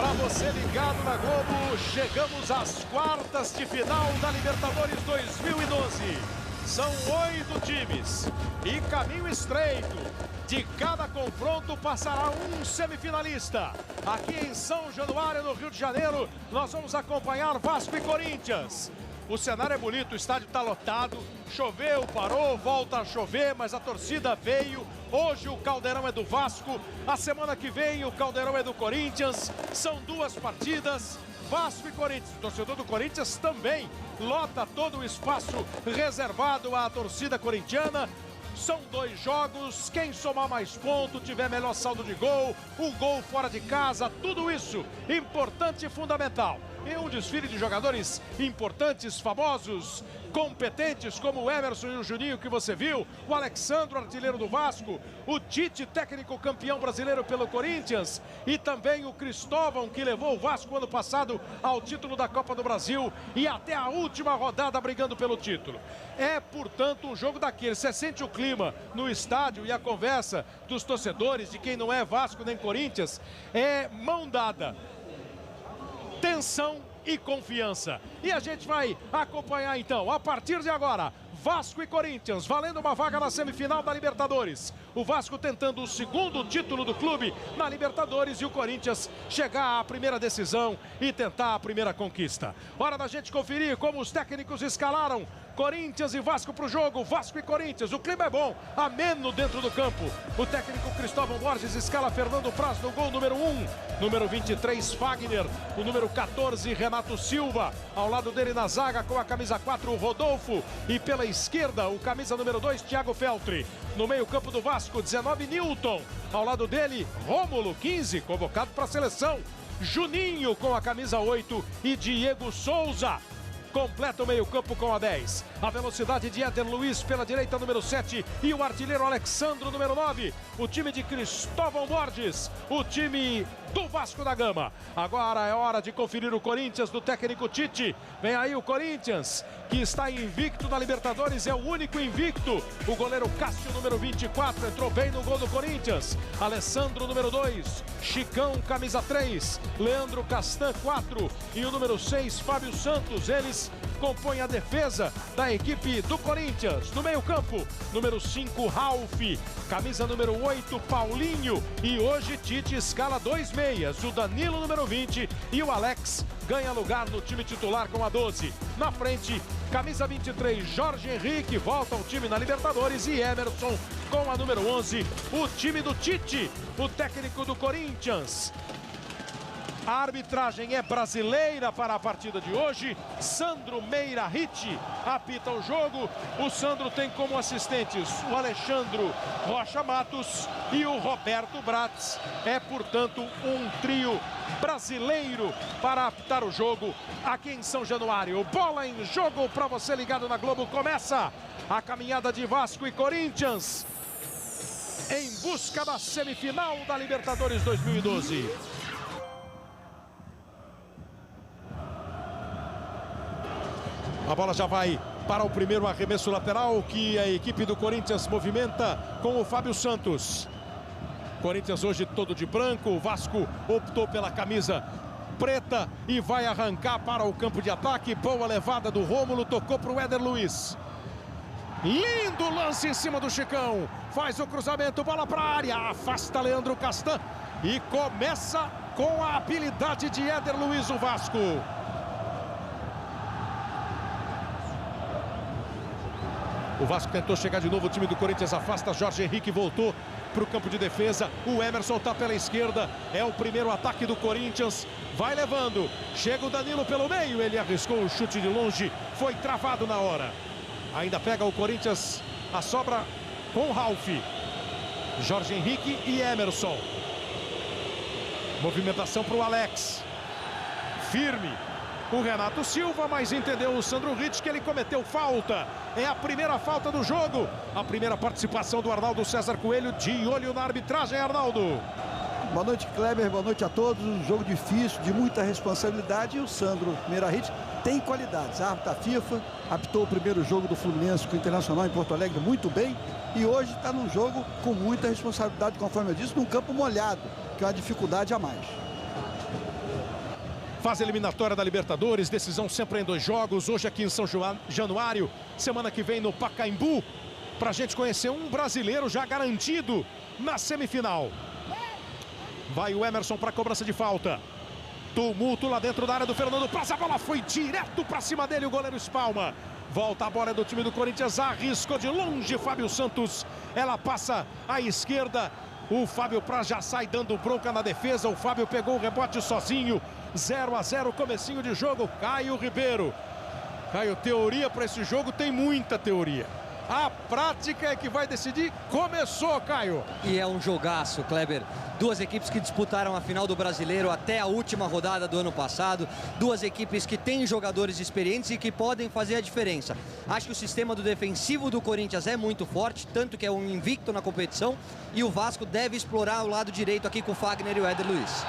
Para você ligado na Globo, chegamos às quartas de final da Libertadores 2012. São 8 times e caminho estreito. De cada confronto passará um semifinalista. Aqui em São Januário, no Rio de Janeiro, nós vamos acompanhar Vasco e Corinthians. O cenário é bonito, o estádio está lotado. Choveu, parou, volta a chover, mas a torcida veio. Hoje o Caldeirão é do Vasco, a semana que vem o Caldeirão é do Corinthians. São duas partidas, Vasco e Corinthians. O torcedor do Corinthians também lota todo o espaço reservado à torcida corintiana. São 2 jogos, quem somar mais ponto, tiver melhor saldo de gol, um gol fora de casa, tudo isso importante e fundamental. E um desfile de jogadores importantes, famosos, competentes, como o Emerson e o Juninho que você viu, o Alexandro, artilheiro do Vasco, o Tite, técnico campeão brasileiro pelo Corinthians, e também o Cristóvão, que levou o Vasco ano passado ao título da Copa do Brasil e até a última rodada brigando pelo título. É, portanto, um jogo daqueles. Você sente o clima no estádio e a conversa dos torcedores, de quem não é Vasco nem Corinthians, é mão dada. Tensão e confiança. E a gente vai acompanhar então, a partir de agora, Vasco e Corinthians, valendo uma vaga na semifinal da Libertadores. O Vasco tentando o segundo título do clube na Libertadores e o Corinthians chegar à primeira decisão e tentar a primeira conquista. Hora da gente conferir como os técnicos escalaram Corinthians e Vasco para o jogo. Vasco e Corinthians, o clima é bom, ameno dentro do campo. O técnico Cristóvão Borges escala Fernando Praz no gol número 1. Número 23, Fagner. O número 14, Renato Silva. Ao lado dele na zaga com a camisa 4, Rodolfo. E pela esquerda, o camisa número 2, Thiago Feltri. No meio campo do Vasco, 19, Nilton. Ao lado dele, Rômulo, 15, convocado para a seleção. Juninho com a camisa 8 e Diego Souza completa o meio-campo com a 10. A velocidade de Éder Luiz pela direita, número 7. E o artilheiro Alexandro, número 9. O time de Cristóvão Borges. O time do Vasco da Gama. Agora é hora de conferir o Corinthians do técnico Tite. Vem aí o Corinthians, que está invicto na Libertadores. É o único invicto. O goleiro Cássio, número 24. Entrou bem no gol do Corinthians. Alessandro, número 2. Chicão, camisa 3. Leandro Castan, 4. E o número 6, Fábio Santos. Eles compõem a defesa da equipe do Corinthians. No meio campo, número 5, Ralf. Camisa número 8, Paulinho. E hoje Tite escala 2 meias. O Danilo, número 20. E o Alex ganha lugar no time titular com a 12. Na frente, camisa 23, Jorge Henrique. Volta ao time na Libertadores. E Emerson com a número 11. O time do Tite, o técnico do Corinthians. A arbitragem é brasileira para a partida de hoje. Sandro Meira Hit apita o jogo. O Sandro tem como assistentes o Alexandro Rocha Matos e o Roberto Bratz. É, portanto, um trio brasileiro para apitar o jogo aqui em São Januário. Bola em jogo para você ligado na Globo. Começa a caminhada de Vasco e Corinthians em busca da semifinal da Libertadores 2012. A bola já vai para o primeiro arremesso lateral que a equipe do Corinthians movimenta com o Fábio Santos. Corinthians hoje todo de branco, o Vasco optou pela camisa preta e vai arrancar para o campo de ataque. Boa levada do Rômulo, tocou para o Éder Luiz. Lindo lance em cima do Chicão. Faz o cruzamento, bola para a área, afasta Leandro Castan e começa com a habilidade de Éder Luiz o Vasco. O Vasco tentou chegar de novo, o time do Corinthians afasta, Jorge Henrique voltou para o campo de defesa, o Emerson está pela esquerda, é o primeiro ataque do Corinthians, vai levando, chega o Danilo pelo meio, ele arriscou o chute de longe, foi travado na hora. Ainda pega o Corinthians, a sobra com Ralf, Jorge Henrique e Emerson. Movimentação para o Alex, firme. O Renato Silva, mas entendeu o Sandro Ritch que ele cometeu falta. É a primeira falta do jogo. A primeira participação do Arnaldo César Coelho, de olho na arbitragem, Arnaldo. Boa noite, Kleber, boa noite a todos. Um jogo difícil, de muita responsabilidade. E o Sandro Meira Hit tem qualidades. A árbitra da FIFA apitou o primeiro jogo do Fluminense com o Internacional em Porto Alegre muito bem. E hoje está num jogo com muita responsabilidade, conforme eu disse, num campo molhado, que é uma dificuldade a mais. Fase eliminatória da Libertadores, decisão sempre em 2 jogos. Hoje aqui em São Januário, semana que vem no Pacaembu, pra gente conhecer um brasileiro já garantido na semifinal. Vai o Emerson para cobrança de falta. Tumulto lá dentro da área do Fernando Praz. A bola foi direto para cima dele, o goleiro espalma. Volta a bola do time do Corinthians, arriscou de longe Fábio Santos. Ela passa à esquerda. O Fábio Praz já sai dando bronca na defesa. O Fábio pegou o rebote sozinho. 0 a 0, comecinho de jogo. Caio Ribeiro. Caio, teoria para esse jogo tem muita teoria. A prática é que vai decidir. Começou, Caio. E é um jogaço, Kleber. 2 equipes que disputaram a final do Brasileiro até a última rodada do ano passado. 2 equipes que têm jogadores experientes e que podem fazer a diferença. Acho que o sistema do defensivo do Corinthians é muito forte, tanto que é um invicto na competição. E o Vasco deve explorar o lado direito aqui com o Fagner e o Éder Luiz.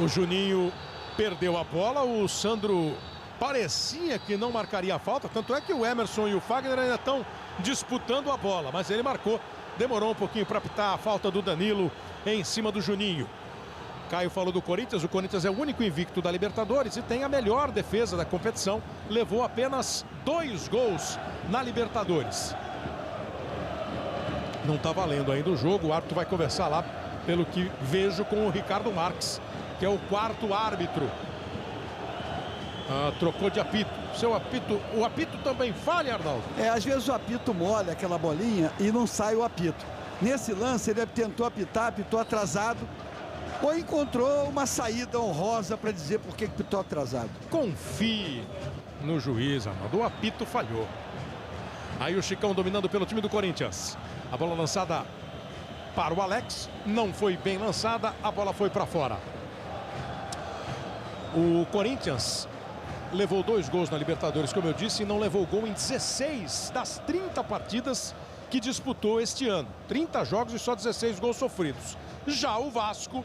O Juninho perdeu a bola. O Sandro parecia que não marcaria a falta, tanto é que o Emerson e o Fagner ainda estão disputando a bola, mas ele marcou. Demorou um pouquinho para apitar a falta do Danilo em cima do Juninho. Caio falou do Corinthians. O Corinthians é o único invicto da Libertadores e tem a melhor defesa da competição. Levou apenas 2 gols na Libertadores. Não está valendo ainda o jogo. O árbitro vai conversar lá, pelo que vejo, com o Ricardo Marques, que é o 4º árbitro. Trocou de apito. O apito também falha, Arnaldo? Às vezes o apito molha aquela bolinha e não sai o apito. Nesse lance ele tentou apitar, apitou atrasado, ou encontrou uma saída honrosa para dizer por que apitou atrasado. Confie no juiz, Arnaldo. O apito falhou. Aí o Chicão dominando pelo time do Corinthians. A bola lançada para o Alex. Não foi bem lançada, a bola foi para fora. O Corinthians levou 2 gols na Libertadores, como eu disse, e não levou gol em 16 das 30 partidas que disputou este ano. 30 jogos e só 16 gols sofridos. Já o Vasco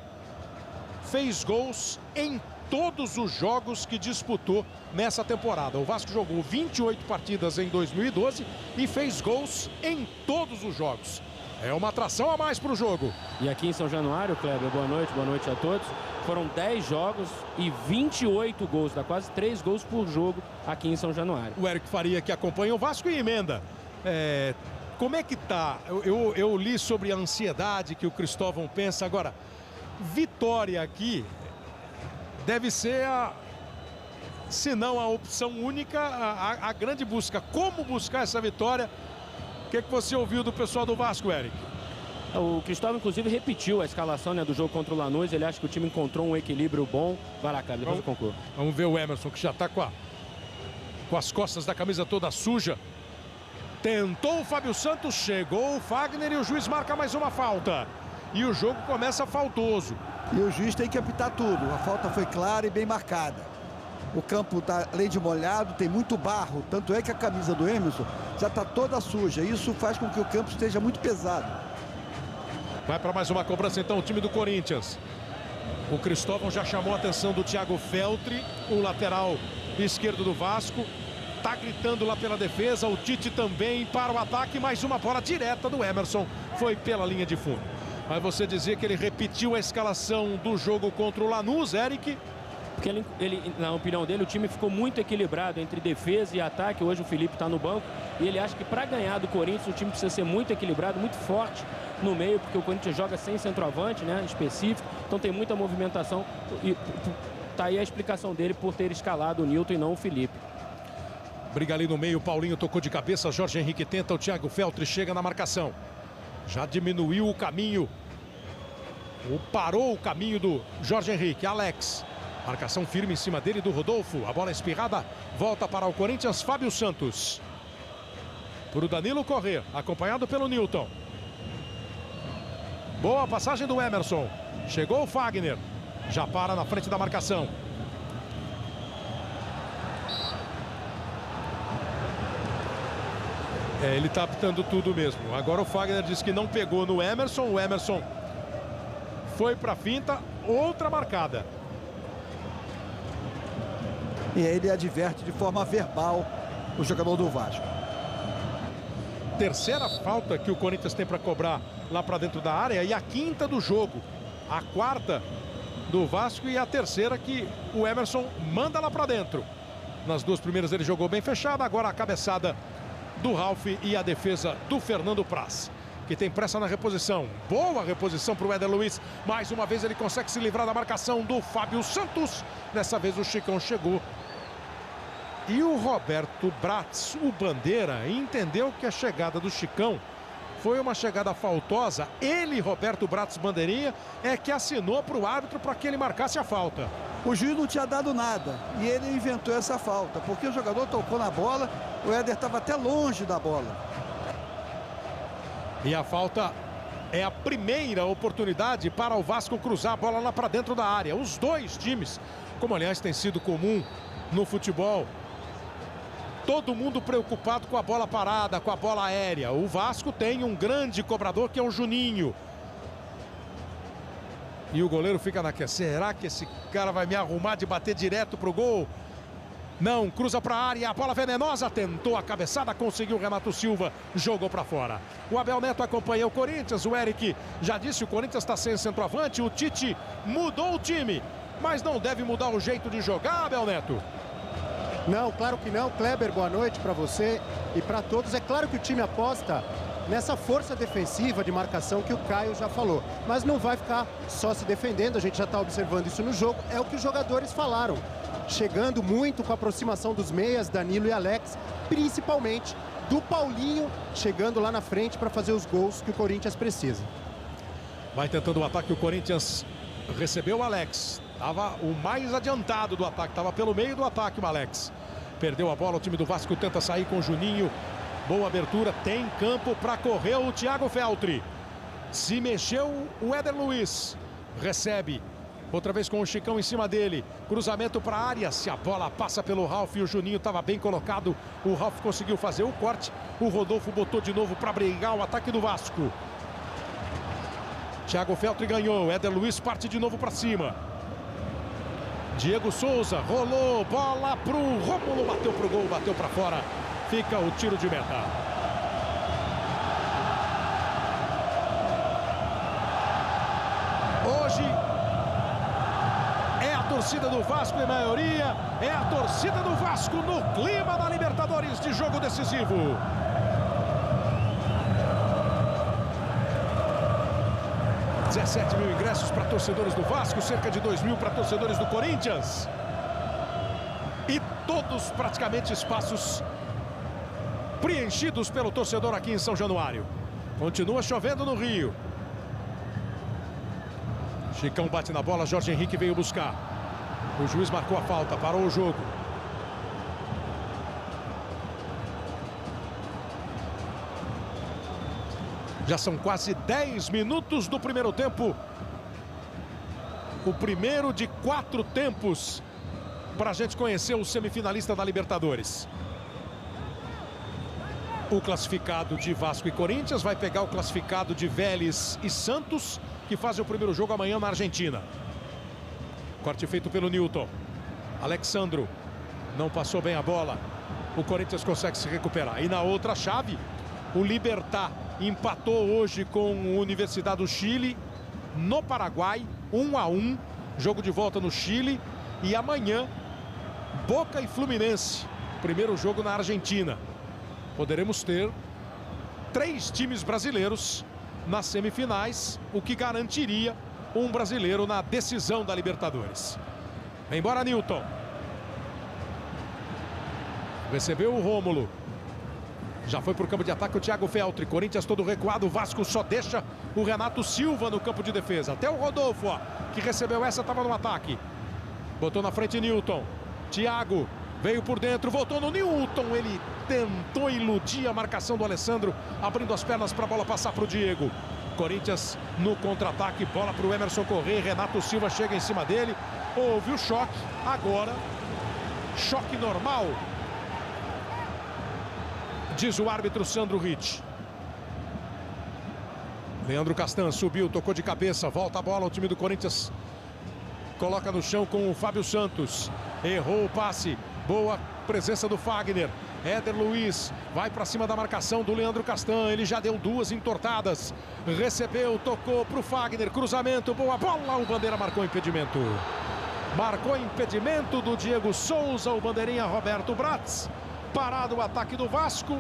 fez gols em todos os jogos que disputou nessa temporada. O Vasco jogou 28 partidas em 2012 e fez gols em todos os jogos. É uma atração a mais para o jogo. E aqui em São Januário, Kleber, boa noite a todos. Foram 10 jogos e 28 gols, dá quase 3 gols por jogo aqui em São Januário. O Eric Faria, que acompanha o Vasco, e emenda. Como é que tá? Eu li sobre a ansiedade que o Cristóvão pensa. Agora, vitória aqui deve ser se não a opção única, a grande busca. Como buscar essa vitória? O que você ouviu do pessoal do Vasco, Eric? O Cristóvão, inclusive, repetiu a escalação, do jogo contra o Lanús. Ele acha que o time encontrou um equilíbrio bom. Vai lá, cara, depois eu concluo. Vamos ver o Emerson, que já está com as costas da camisa toda suja. Tentou o Fábio Santos, chegou o Fagner e o juiz marca mais uma falta. E o jogo começa faltoso. E o juiz tem que apitar tudo. A falta foi clara e bem marcada. O campo está, além de molhado, tem muito barro. Tanto é que a camisa do Emerson já está toda suja. Isso faz com que o campo esteja muito pesado. Vai para mais uma cobrança então o time do Corinthians. O Cristóvão já chamou a atenção do Thiago Feltri, o lateral esquerdo do Vasco. Tá gritando lá pela defesa. O Tite também para o ataque. Mais uma bola direta do Emerson. Foi pela linha de fundo. Mas você dizia que ele repetiu a escalação do jogo contra o Lanús, Eric? Porque ele, na opinião dele, o time ficou muito equilibrado entre defesa e ataque. Hoje o Felipe está no banco e ele acha que para ganhar do Corinthians o time precisa ser muito equilibrado, muito forte no meio, porque o Corinthians joga sem centroavante, específico. Então tem muita movimentação e tá aí a explicação dele por ter escalado o Nilton e não o Felipe. Briga ali no meio, Paulinho tocou de cabeça, Jorge Henrique tenta, o Thiago Feltri chega na marcação. Já diminuiu o caminho, parou o caminho do Jorge Henrique. Alex, marcação firme em cima dele do Rodolfo. A bola espirrada, volta para o Corinthians, Fábio Santos. Por o Danilo correr, acompanhado pelo Nilton. Boa passagem do Emerson. Chegou o Fagner. Já para na frente da marcação. Ele tá apitando tudo mesmo. Agora o Fagner diz que não pegou no Emerson. O Emerson foi para a finta. Outra marcada. E aí ele adverte de forma verbal o jogador do Vasco. Terceira falta que o Corinthians tem para cobrar lá para dentro da área e a quinta do jogo. A quarta do Vasco e a terceira que o Emerson manda lá para dentro. Nas duas primeiras ele jogou bem fechado, agora a cabeçada do Ralf e a defesa do Fernando Praz, que tem pressa na reposição. Boa reposição para o Éder Luiz. Mais uma vez ele consegue se livrar da marcação do Fábio Santos. Dessa vez o Chicão chegou. E o Roberto Bratz, o bandeira, entendeu que a chegada do Chicão foi uma chegada faltosa. Ele, Roberto Bratz Bandeirinha, é que assinou para o árbitro para que ele marcasse a falta. O juiz não tinha dado nada e ele inventou essa falta, porque o jogador tocou na bola, o Éder estava até longe da bola. E a falta é a primeira oportunidade para o Vasco cruzar a bola lá para dentro da área. Os dois times, como aliás tem sido comum no futebol, todo mundo preocupado com a bola parada, com a bola aérea. O Vasco tem um grande cobrador que é o Juninho. E o goleiro fica naquela, será que esse cara vai me arrumar de bater direto pro gol? Não, cruza para a área, a bola venenosa, tentou a cabeçada, conseguiu o Renato Silva, jogou para fora. O Abel Neto acompanha o Corinthians, o Eric já disse, o Corinthians está sem centroavante, o Tite mudou o time, mas não deve mudar o jeito de jogar, Abel Neto. Não, claro que não. Kleber, boa noite para você e para todos. É claro que o time aposta nessa força defensiva de marcação que o Caio já falou, mas não vai ficar só se defendendo, a gente já está observando isso no jogo, é o que os jogadores falaram, chegando muito com a aproximação dos meias, Danilo e Alex, principalmente do Paulinho, chegando lá na frente para fazer os gols que o Corinthians precisa. Vai tentando o ataque, o Corinthians recebeu o Alex, estava o mais adiantado do ataque, estava pelo meio do ataque o Alex, perdeu a bola, o time do Vasco tenta sair com o Juninho. Boa abertura, tem campo para correr o Thiago Feltri. Se mexeu o Éder Luiz. Recebe. Outra vez com o Chicão em cima dele. Cruzamento para a área. Se a bola passa pelo Ralf e o Juninho estava bem colocado. O Ralf conseguiu fazer o corte. O Rodolfo botou de novo para brigar o ataque do Vasco. Thiago Feltri ganhou. Éder Luiz parte de novo para cima. Diego Souza rolou. Bola para o Rômulo. Bateu para o gol, bateu para fora. Fica o tiro de meta. Hoje é a torcida do Vasco em maioria. É a torcida do Vasco no clima da Libertadores de jogo decisivo. – 17 mil ingressos para torcedores do Vasco, cerca de 2 mil para torcedores do Corinthians. E todos praticamente espaços preenchidos pelo torcedor aqui em São Januário. Continua chovendo no Rio. Chicão bate na bola, Jorge Henrique veio buscar. O juiz marcou a falta, parou o jogo. Já são quase 10 minutos do primeiro tempo. O primeiro de 4 tempos para a gente conhecer o semifinalista da Libertadores. O classificado de Vasco e Corinthians vai pegar o classificado de Vélez e Santos, que fazem o primeiro jogo amanhã na Argentina. Corte feito pelo Newton. Alexandro não passou bem a bola. O Corinthians consegue se recuperar. E na outra chave, o Libertad empatou hoje com a Universidade do Chile no Paraguai, 1-1. Jogo de volta no Chile. E amanhã, Boca e Fluminense. Primeiro jogo na Argentina. Poderemos ter 3 times brasileiros nas semifinais, o que garantiria um brasileiro na decisão da Libertadores. Vem embora Newton. Recebeu o Rômulo. Já foi para o campo de ataque o Thiago Feltri. Corinthians todo recuado, o Vasco só deixa o Renato Silva no campo de defesa. Até o Rodolfo, ó, que recebeu essa, estava no ataque. Botou na frente Newton. Thiago veio por dentro, voltou no Newton. Ele tentou iludir a marcação do Alessandro, abrindo as pernas para a bola passar para o Diego. Corinthians no contra-ataque, bola para o Emerson correr. Renato Silva chega em cima dele. Houve o choque, agora choque normal, diz o árbitro Sandro Ritt. Leandro Castan subiu, tocou de cabeça, volta a bola, o time do Corinthians coloca no chão com o Fábio Santos. Errou o passe, boa presença do Fagner. Éder Luiz vai para cima da marcação do Leandro Castan. Ele já deu 2 entortadas. Recebeu, tocou para o Fagner. Cruzamento, boa bola. O Bandeira marcou impedimento. Marcou impedimento do Diego Souza. O bandeirinha Roberto Bratz. Parado o ataque do Vasco.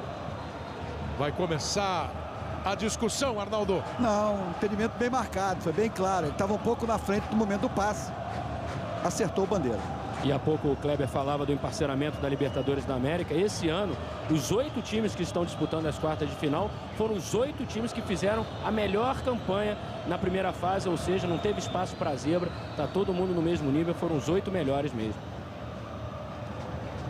Vai começar a discussão, Arnaldo. Não, impedimento bem marcado. Foi bem claro. Ele estava um pouco na frente no momento do passe. Acertou o Bandeira. E há pouco o Kleber falava do emparceramento da Libertadores da América. Esse ano, os 8 times que estão disputando as quartas de final foram os 8 times que fizeram a melhor campanha na primeira fase, ou seja, não teve espaço para zebra, tá todo mundo no mesmo nível, foram os 8 melhores mesmo.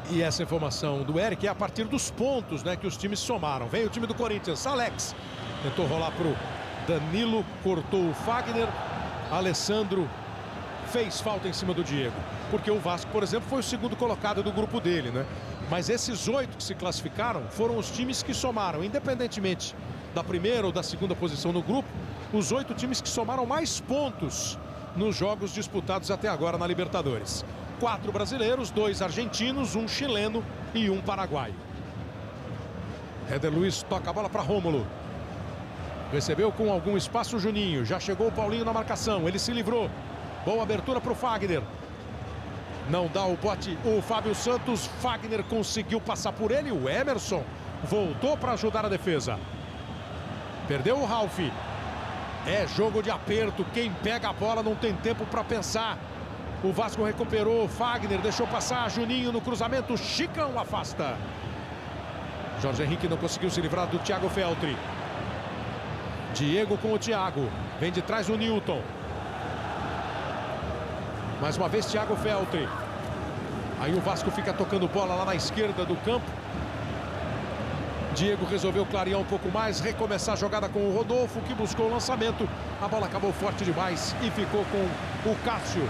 E essa informação do Eric é a partir dos pontos, né, que os times somaram. Vem o time do Corinthians, Alex tentou rolar pro Danilo, cortou o Fagner, Alessandro fez falta em cima do Diego. Porque o Vasco, por exemplo, foi o segundo colocado do grupo dele, né? Mas esses 8 que se classificaram foram os times que somaram, independentemente da primeira ou da segunda posição no grupo, os 8 times que somaram mais pontos nos jogos disputados até agora na Libertadores. 4 brasileiros, 2 argentinos, 1 chileno e 1 paraguaio. Éder Luiz toca a bola para Rômulo. Recebeu com algum espaço o Juninho. Já chegou o Paulinho na marcação. Ele se livrou. Boa abertura para o Fagner. Não dá o bote o Fábio Santos. Fagner conseguiu passar por ele. O Emerson voltou para ajudar a defesa. Perdeu o Ralf. É jogo de aperto. Quem pega a bola não tem tempo para pensar. O Vasco recuperou. Fagner deixou passar. Juninho no cruzamento. Chicão afasta. Jorge Henrique não conseguiu se livrar do Thiago Feltri. Diego com o Thiago. Vem de trás o Newton. Mais uma vez Thiago Feltri. Aí o Vasco fica tocando bola lá na esquerda do campo. Diego resolveu clarear um pouco mais, recomeçar a jogada com o Rodolfo, que buscou o lançamento. A bola acabou forte demais e ficou com o Cássio.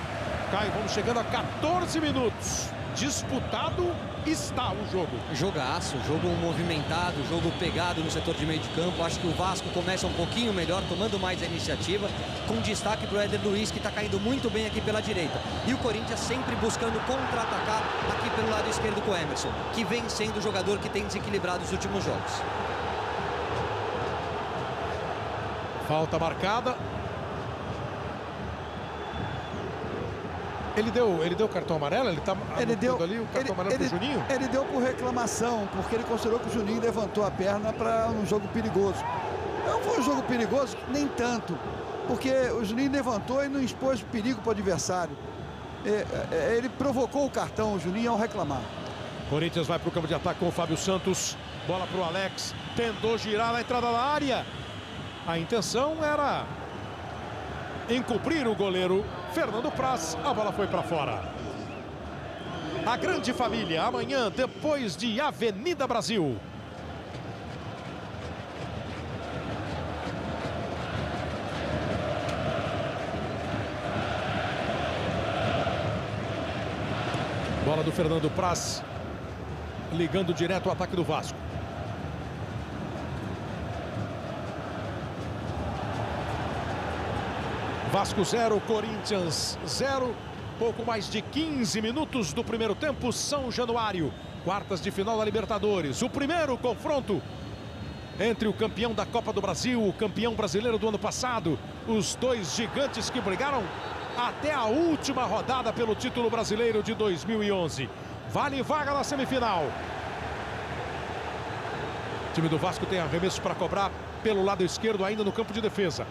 Caio, vamos chegando a 14 minutos. Disputado está o jogo. Jogaço, jogo movimentado, jogo pegado no setor de meio de campo. Acho que o Vasco começa um pouquinho melhor, tomando mais a iniciativa, com destaque para o Éder Luiz, que está caindo muito bem aqui pela direita. E o Corinthians sempre buscando contra-atacar aqui pelo lado esquerdo com o Emerson, que vem sendo o jogador que tem desequilibrado os últimos jogos. Falta marcada. Ele deu cartão amarelo? Ele tá ali o cartão amarelo pro Juninho? Ele deu por reclamação, porque ele considerou que o Juninho levantou a perna para um jogo perigoso. Não foi um jogo perigoso, nem tanto, porque o Juninho levantou e não expôs perigo para o adversário. Ele provocou o cartão, o Juninho, ao reclamar. Corinthians vai para o campo de ataque com o Fábio Santos. Bola para o Alex. Tentou girar na entrada da área. A intenção era encobrir o goleiro Fernando Praz. A bola foi para fora. A grande família, amanhã, depois de Avenida Brasil. Bola do Fernando Praz, ligando direto ao ataque do Vasco. Vasco 0, Corinthians 0. Pouco mais de 15 minutos do primeiro tempo. São Januário, quartas de final da Libertadores. O primeiro confronto entre o campeão da Copa do Brasil, o campeão brasileiro do ano passado. Os dois gigantes que brigaram até a última rodada pelo título brasileiro de 2011. Vale vaga na semifinal. O time do Vasco tem arremesso para cobrar pelo lado esquerdo, ainda no campo de defesa.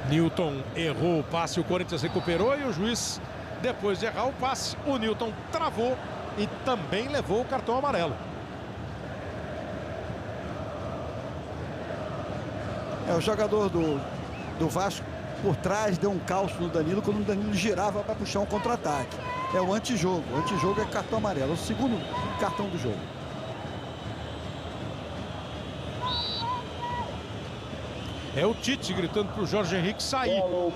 Newton errou o passe, o Corinthians recuperou e o juiz, depois de errar o passe, o Newton travou e também levou o cartão amarelo. O jogador do Vasco por trás deu um calço no Danilo quando o Danilo girava para puxar um contra-ataque. É o antijogo. O antijogo é cartão amarelo. É o segundo cartão do jogo. É o Tite gritando para o Jorge Henrique sair. O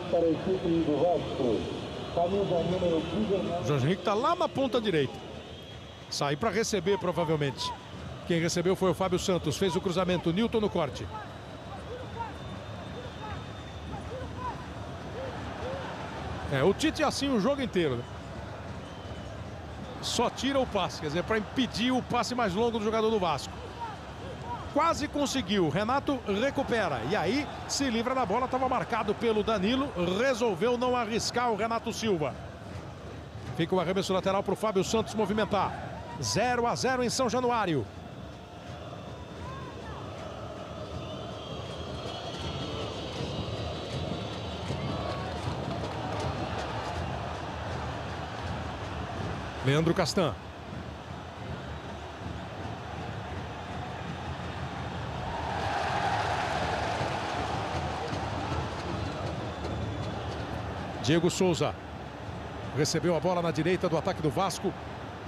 Jorge Henrique está lá na ponta direita. Sair para receber, provavelmente. Quem recebeu foi o Fábio Santos. Fez o cruzamento. Newton no corte. O Tite é assim o jogo inteiro, né? Só tira o passe, quer dizer, para impedir o passe mais longo do jogador do Vasco. Quase conseguiu, Renato recupera e aí se livra da bola, estava marcado pelo Danilo, resolveu não arriscar o Renato Silva. Fica o arremesso lateral para o Fábio Santos movimentar. 0-0 em São Januário. Leandro Castan. Diego Souza recebeu a bola na direita do ataque do Vasco,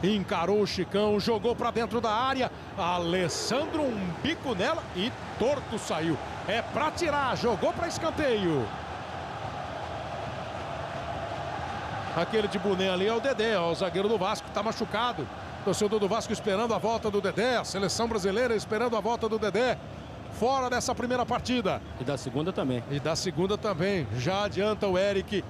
encarou o Chicão, jogou para dentro da área. Alessandro, um bico nela e torto saiu. É para tirar, jogou para escanteio. Aquele de boné ali é o Dedé, ó, o zagueiro do Vasco, está machucado. Torcedor do Vasco esperando a volta do Dedé, a seleção brasileira esperando a volta do Dedé. Fora dessa primeira partida. E da segunda também. E da segunda também. Já adianta o Eric.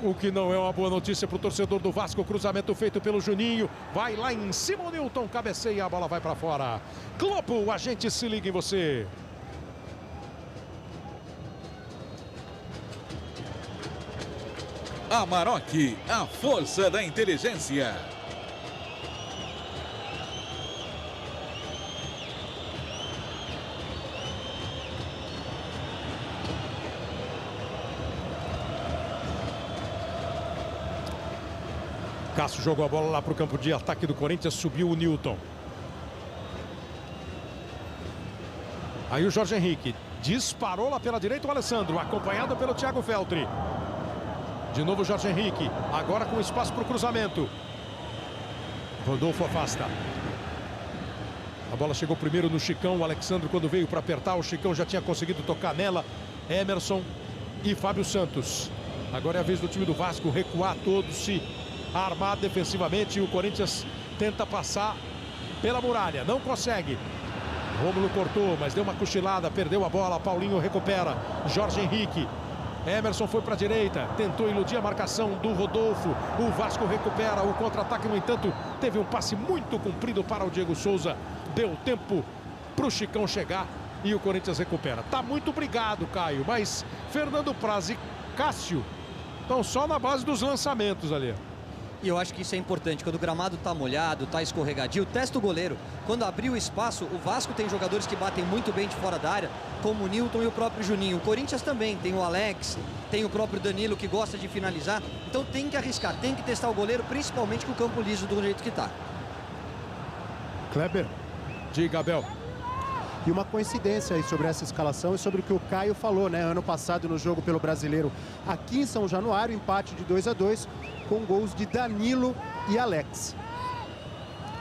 O que não é uma boa notícia para o torcedor do Vasco. O cruzamento feito pelo Juninho. Vai lá em cima o Newton. Cabeceia, a bola vai para fora. Globo, a gente se liga em você. Amarok, a força da inteligência. Cássio jogou a bola lá para o campo de ataque do Corinthians, subiu o Newton. Aí o Jorge Henrique disparou lá pela direita o Alessandro, acompanhado pelo Thiago Feltri. De novo o Jorge Henrique, agora com espaço para o cruzamento. Rodolfo afasta. A bola chegou primeiro no Chicão, o Alexandre quando veio para apertar, o Chicão já tinha conseguido tocar nela. Emerson e Fábio Santos. Agora é a vez do time do Vasco recuar todo, se armar defensivamente, e o Corinthians tenta passar pela muralha, não consegue. Rômulo cortou, mas deu uma cochilada, perdeu a bola, Paulinho recupera. Jorge Henrique, Emerson foi para a direita, tentou iludir a marcação do Rodolfo. O Vasco recupera o contra-ataque, no entanto, teve um passe muito comprido para o Diego Souza. Deu tempo para o Chicão chegar e o Corinthians recupera. Tá muito brigado, Caio, mas Fernando Praz e Cássio estão só na base dos lançamentos ali. E eu acho que isso é importante. Quando o gramado tá molhado, tá escorregadio, testa o goleiro. Quando abrir o espaço, o Vasco tem jogadores que batem muito bem de fora da área, como o Newton e o próprio Juninho. O Corinthians também tem o Alex, tem o próprio Danilo que gosta de finalizar. Então tem que arriscar, tem que testar o goleiro, principalmente com o campo liso do jeito que tá. Kleber. Diga, Abel. E uma coincidência aí sobre essa escalação e sobre o que o Caio falou, né? Ano passado no jogo pelo Brasileiro aqui em São Januário, empate de 2-2 com gols de Danilo e Alex.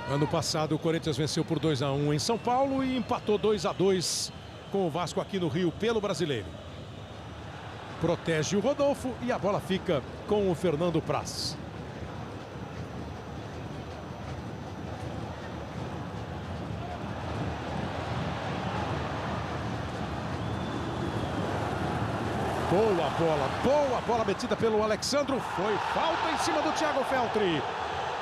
Ano passado o Corinthians venceu por 2-1 em São Paulo e empatou 2-2 com o Vasco aqui no Rio pelo Brasileiro. Protege o Rodolfo e a bola fica com o Fernando Praz. Boa bola metida pelo Alexandro. Foi falta em cima do Thiago Feltri.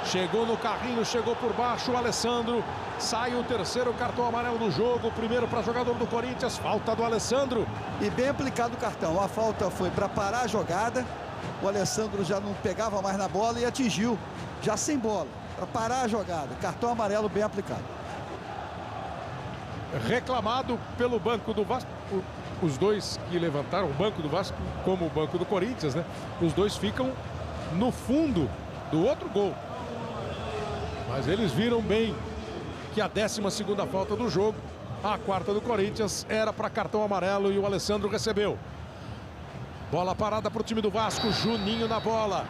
Chegou no carrinho, chegou por baixo o Alessandro. Sai o terceiro cartão amarelo do jogo. Primeiro para jogador do Corinthians, falta do Alessandro. E bem aplicado o cartão. A falta foi para parar a jogada. O Alessandro já não pegava mais na bola e atingiu, já sem bola, para parar a jogada. Cartão amarelo bem aplicado. Reclamado pelo banco do Vasco. Os dois que levantaram o banco do Vasco, como o banco do Corinthians, né? Os dois ficam no fundo do outro gol. Mas eles viram bem que a 12ª falta do jogo, a 4ª do Corinthians, era para cartão amarelo e o Alessandro recebeu. Bola parada para o time do Vasco, Juninho na bola.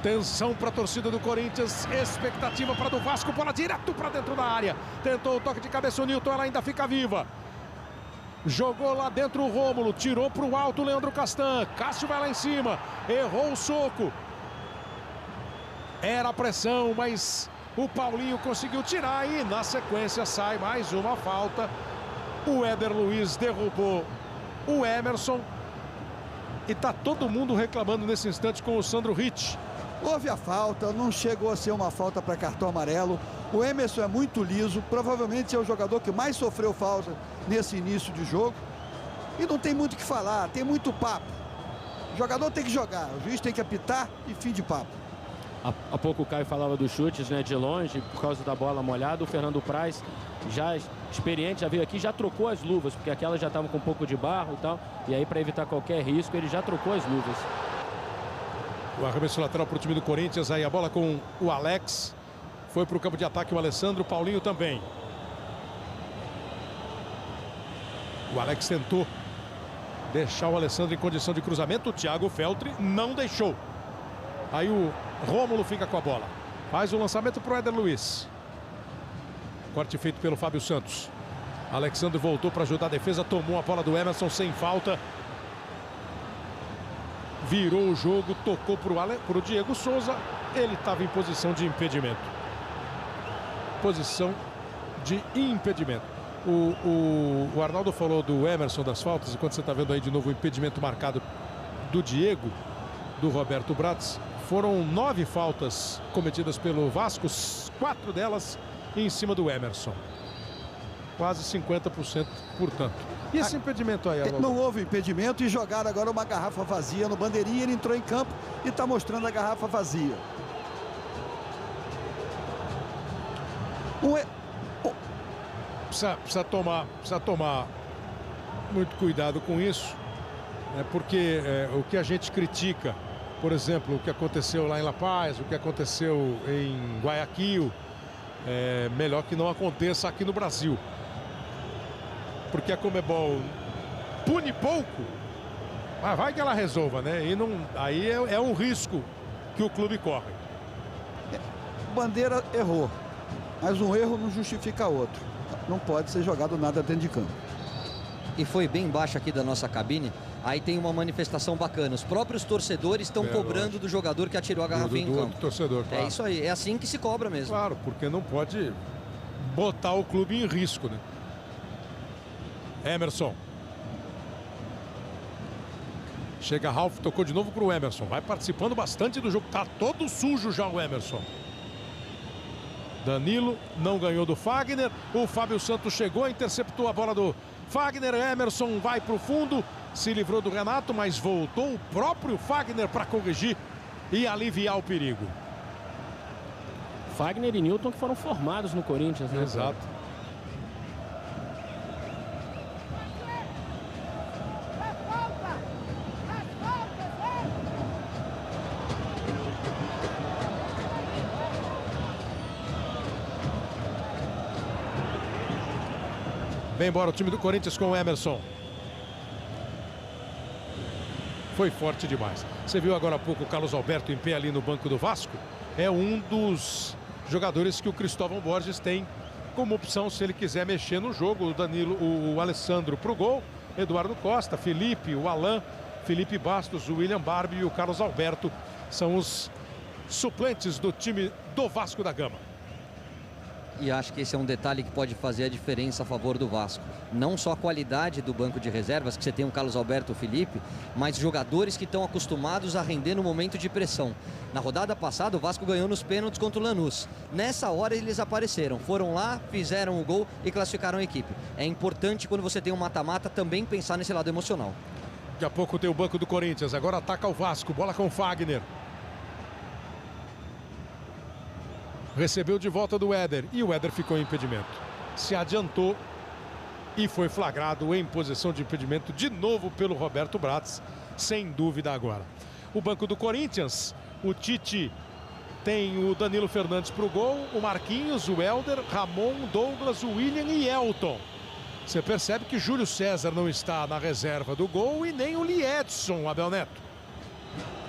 Tensão para a torcida do Corinthians, expectativa para do Vasco, bola direto para dentro da área. Tentou o toque de cabeça o Newton, ela ainda fica viva. Jogou lá dentro o Rômulo, tirou para o alto o Leandro Castan. Cássio vai lá em cima, errou o soco. Era a pressão, mas o Paulinho conseguiu tirar e na sequência sai mais uma falta. O Éder Luiz derrubou o Emerson. E tá todo mundo reclamando nesse instante com o Sandro Ritt. Houve a falta, não chegou a ser uma falta para cartão amarelo. O Emerson é muito liso, provavelmente é o jogador que mais sofreu falta nesse início de jogo. E não tem muito o que falar, tem muito papo. O jogador tem que jogar, o juiz tem que apitar e fim de papo. Há pouco o Caio falava dos chutes, né, de longe, por causa da bola molhada. O Fernando Praz, já experiente, já veio aqui, já trocou as luvas, porque aquelas já estavam com um pouco de barro e tal. E aí, para evitar qualquer risco, ele já trocou as luvas. O arremesso lateral para o time do Corinthians. Aí a bola com o Alex. Foi para o campo de ataque o Alessandro. O Paulinho também. O Alex tentou deixar o Alessandro em condição de cruzamento. O Thiago Feltri não deixou. Aí o Rômulo fica com a bola. Faz o lançamento para o Éder Luiz. Corte feito pelo Fábio Santos. Alexandre voltou para ajudar a defesa. Tomou a bola do Emerson sem falta. Virou o jogo, tocou para o Diego Souza. Ele estava em posição de impedimento. Posição de impedimento. O Arnaldo falou do Emerson, das faltas. E quando você está vendo aí de novo o impedimento marcado do Diego, do Roberto Bratz, foram 9 faltas cometidas pelo Vasco, 4 delas em cima do Emerson. Quase 50%, portanto. E esse impedimento aí, Alô? Não houve impedimento e jogaram agora uma garrafa vazia no bandeirinha. Ele entrou em campo e está mostrando a garrafa vazia. Precisa tomar muito cuidado com isso, né? Porque o que a gente critica, por exemplo, o que aconteceu lá em La Paz, o que aconteceu em Guayaquil, é melhor que não aconteça aqui no Brasil. Porque a Conmebol pune pouco, mas vai que ela resolva, né? E não, aí é um risco que o clube corre. Bandeira errou, mas um erro não justifica outro. Não pode ser jogado nada dentro de campo. E foi bem embaixo aqui da nossa cabine. Aí tem uma manifestação bacana. Os próprios torcedores estão cobrando do jogador que atirou a garrafinha em campo. Do torcedor, claro. É isso aí, é assim que se cobra mesmo. Claro, porque não pode botar o clube em risco, né? Emerson. Chega Ralf, tocou de novo para o Emerson. Vai participando bastante do jogo. Tá todo sujo já o Emerson. Danilo não ganhou do Fagner. O Fábio Santos chegou, interceptou a bola do Fagner. Emerson vai para o fundo. Se livrou do Renato, mas voltou o próprio Fagner para corrigir e aliviar o perigo. Fagner e Newton que foram formados no Corinthians, né? Exato. Vem embora o time do Corinthians com o Emerson. Foi forte demais. Você viu agora há pouco o Carlos Alberto em pé ali no banco do Vasco? É um dos jogadores que o Cristóvão Borges tem como opção se ele quiser mexer no jogo. O Danilo, o Alessandro pro gol, Eduardo Costa, Felipe, o Alan, Felipe Bastos, o William Barbie e o Carlos Alberto são os suplentes do time do Vasco da Gama. E acho que esse é um detalhe que pode fazer a diferença a favor do Vasco. Não só a qualidade do banco de reservas, que você tem o Carlos Alberto e o Felipe, mas jogadores que estão acostumados a render no momento de pressão. Na rodada passada, o Vasco ganhou nos pênaltis contra o Lanús. Nessa hora, eles apareceram. Foram lá, fizeram o gol e classificaram a equipe. É importante, quando você tem um mata-mata, também pensar nesse lado emocional. Daqui a pouco tem o banco do Corinthians. Agora ataca o Vasco. Bola com o Fagner. Recebeu de volta do Éder e o Éder ficou em impedimento. Se adiantou e foi flagrado em posição de impedimento de novo pelo Roberto Bratz, sem dúvida agora. O banco do Corinthians, o Tite tem o Danilo Fernandes para o gol, o Marquinhos, o Helder, Ramon, Douglas, o William e Elton. Você percebe que Júlio César não está na reserva do gol e nem o Liedson, Abel Neto.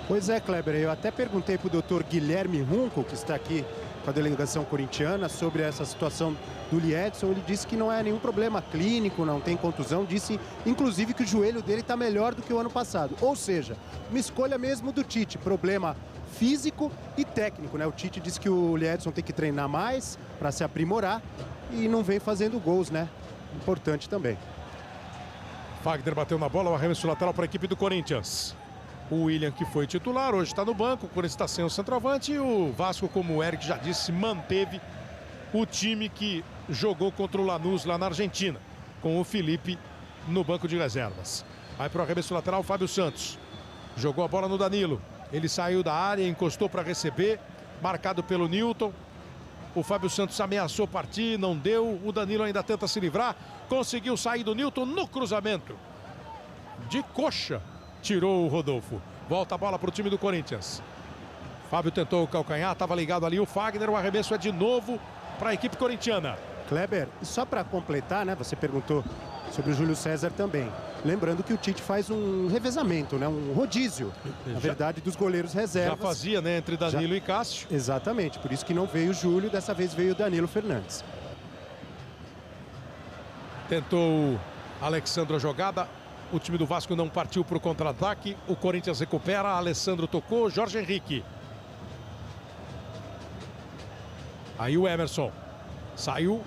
Pois é, Kleber, eu até perguntei para o doutor Guilherme Runco, que está aqui com a delegação corintiana, sobre essa situação do Liedson. Ele disse que não é nenhum problema clínico, não tem contusão, disse inclusive que o joelho dele está melhor do que o ano passado. Ou seja, uma escolha mesmo do Tite, problema físico e técnico, né? O Tite disse que o Liedson tem que treinar mais para se aprimorar e não vem fazendo gols, né? Importante também. Fagner bateu na bola, o arremesso lateral para a equipe do Corinthians. O William, que foi titular, hoje está no banco. O Corinthians está sem o centroavante. E o Vasco, como o Eric já disse, manteve o time que jogou contra o Lanús lá na Argentina, com o Felipe no banco de reservas. Vai para o arremesso lateral, Fábio Santos. Jogou a bola no Danilo. Ele saiu da área, encostou para receber. Marcado pelo Newton. O Fábio Santos ameaçou partir, não deu. O Danilo ainda tenta se livrar. Conseguiu sair do Newton no cruzamento. De coxa, tirou o Rodolfo. Volta a bola para o time do Corinthians. Fábio tentou o calcanhar, estava ligado ali o Fagner. O arremesso é de novo para a equipe corintiana. Kleber, só para completar, né? Você perguntou sobre o Júlio César também. Lembrando que o Tite faz um revezamento, né? Um rodízio, na verdade, dos goleiros reservas. Já fazia, né? Entre Danilo e Cássio. Exatamente, por isso que não veio o Júlio, dessa vez veio o Danilo Fernandes. Tentou o Alexandre a jogada. O time do Vasco não partiu para o contra-ataque. O Corinthians recupera. Alessandro tocou. Jorge Henrique. Aí o Emerson saiu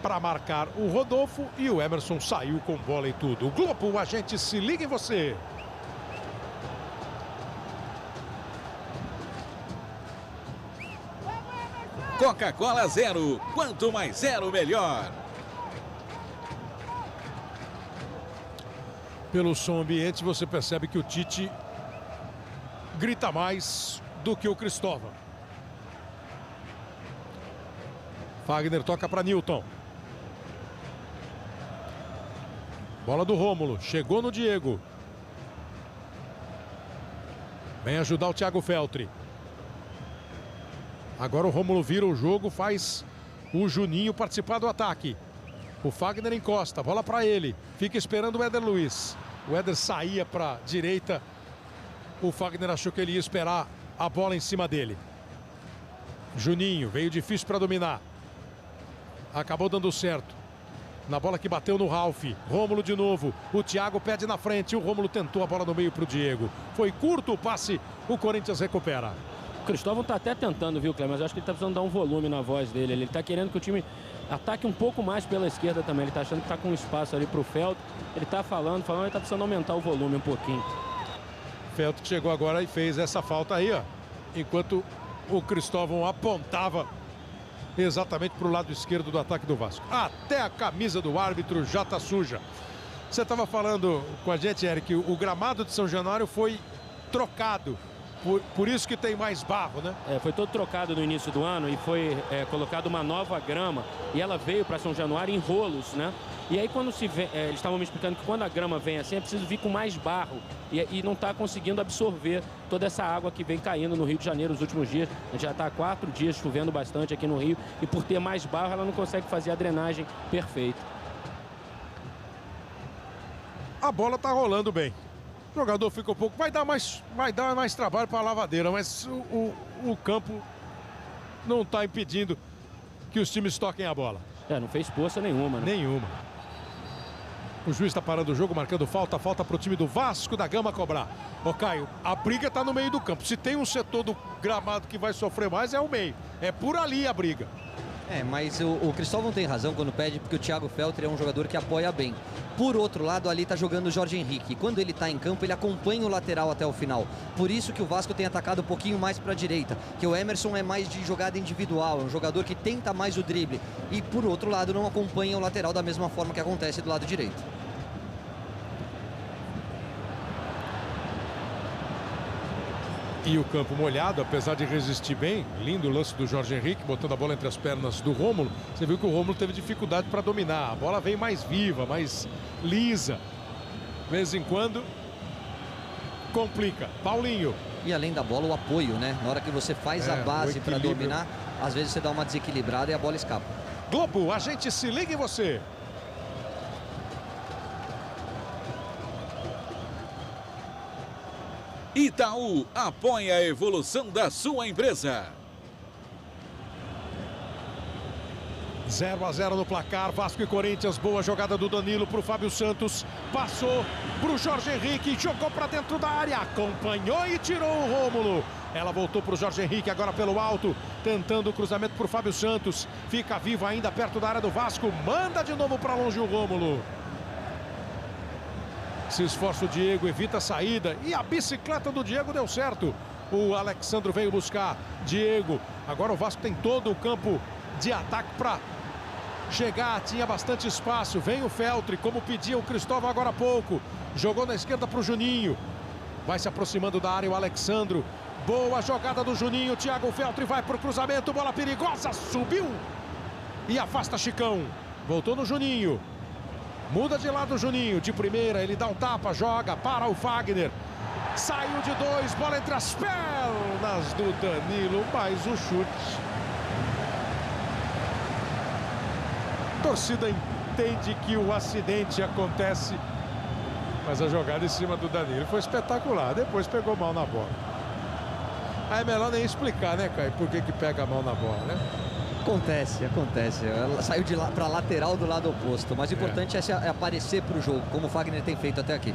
para marcar o Rodolfo. E o Emerson saiu com bola e tudo. O Globo, a gente se liga em você. Coca-Cola Zero. Quanto mais zero, melhor. Pelo som ambiente, você percebe que o Tite grita mais do que o Cristóvão. Fagner toca para Newton. Bola do Rômulo. Chegou no Diego. Vem ajudar o Thiago Feltri. Agora o Rômulo vira o jogo, faz o Juninho participar do ataque. O Fagner encosta, bola para ele. Fica esperando o Éder Luiz. O Éder saía para a direita. O Fagner achou que ele ia esperar a bola em cima dele. Juninho veio difícil para dominar. Acabou dando certo. Na bola que bateu no Ralf. Rômulo de novo. O Thiago pede na frente. O Rômulo tentou a bola no meio para o Diego. Foi curto o passe. O Corinthians recupera. O Cristóvão está até tentando, viu, Cleber? Mas eu acho que ele está precisando dar um volume na voz dele. Ele está querendo que o time ataque um pouco mais pela esquerda também. Ele está achando que está com espaço ali para o Feltri. Ele está falando, ele está precisando aumentar o volume um pouquinho. Feltri chegou agora e fez essa falta aí, ó. Enquanto o Cristóvão apontava exatamente para o lado esquerdo do ataque do Vasco. Até a camisa do árbitro já está suja. Você estava falando com a gente, Eric, o gramado de São Januário foi trocado. Por isso que tem mais barro, né? Foi todo trocado no início do ano e foi colocado uma nova grama. E ela veio para São Januário em rolos, né? E aí quando se vê, eles estavam me explicando que quando a grama vem assim, é preciso vir com mais barro. E não está conseguindo absorver toda essa água que vem caindo no Rio de Janeiro nos últimos dias. A gente já está há 4 dias chovendo bastante aqui no Rio. E por ter mais barro, ela não consegue fazer a drenagem perfeita. A bola está rolando bem. O jogador fica um pouco... Vai dar mais trabalho para a lavadeira, mas o campo não está impedindo que os times toquem a bola. Não fez força nenhuma, né? Nenhuma. O juiz está parando o jogo, marcando falta para o time do Vasco da Gama cobrar. Ô Caio, a briga está no meio do campo. Se tem um setor do gramado que vai sofrer mais, é o meio. É por ali a briga. Mas o Cristóvão tem razão quando pede, porque o Thiago Feltri é um jogador que apoia bem. Por outro lado, ali está jogando o Jorge Henrique. Quando ele está em campo, ele acompanha o lateral até o final. Por isso que o Vasco tem atacado um pouquinho mais para a direita. Que o Emerson é mais de jogada individual, é um jogador que tenta mais o drible. E por outro lado, não acompanha o lateral da mesma forma que acontece do lado direito. E o campo molhado, apesar de resistir bem. Lindo o lance do Jorge Henrique, botando a bola entre as pernas do Rômulo. Você viu que o Rômulo teve dificuldade para dominar. A bola veio mais viva, mais lisa. De vez em quando, complica. Paulinho. E além da bola, o apoio, né? Na hora que você faz a base para dominar, às vezes você dá uma desequilibrada e a bola escapa. Globo, a gente se liga em você. Itaú apoia a evolução da sua empresa. 0-0 no placar, Vasco e Corinthians. Boa jogada do Danilo para o Fábio Santos. Passou para o Jorge Henrique, jogou para dentro da área, acompanhou e tirou o Rômulo. Ela voltou para o Jorge Henrique, agora pelo alto, tentando o cruzamento para o Fábio Santos. Fica vivo ainda perto da área do Vasco, manda de novo para longe o Rômulo. Se esforça o Diego, evita a saída. E a bicicleta do Diego deu certo. O Alexandro veio buscar. Diego. Agora o Vasco tem todo o campo de ataque para chegar. Tinha bastante espaço. Vem o Feltri, como pedia o Cristóvão agora há pouco. Jogou na esquerda para o Juninho. Vai se aproximando da área o Alexandro. Boa jogada do Juninho. Thiago Feltri vai para o cruzamento. Bola perigosa. Subiu. E afasta Chicão. Voltou no Juninho. Muda de lado o Juninho. De primeira, ele dá um tapa, joga para o Fagner. Saiu de 2, bola entre as pernas do Danilo. Mais o chute. A torcida entende que o acidente acontece. Mas a jogada em cima do Danilo foi espetacular. Depois pegou mal na bola. Aí é melhor nem explicar, né, Caio? Por que pega mal na bola, né? Acontece. Ela saiu de lá para lateral do lado oposto. Mas o importante é aparecer para o jogo, como o Fagner tem feito até aqui.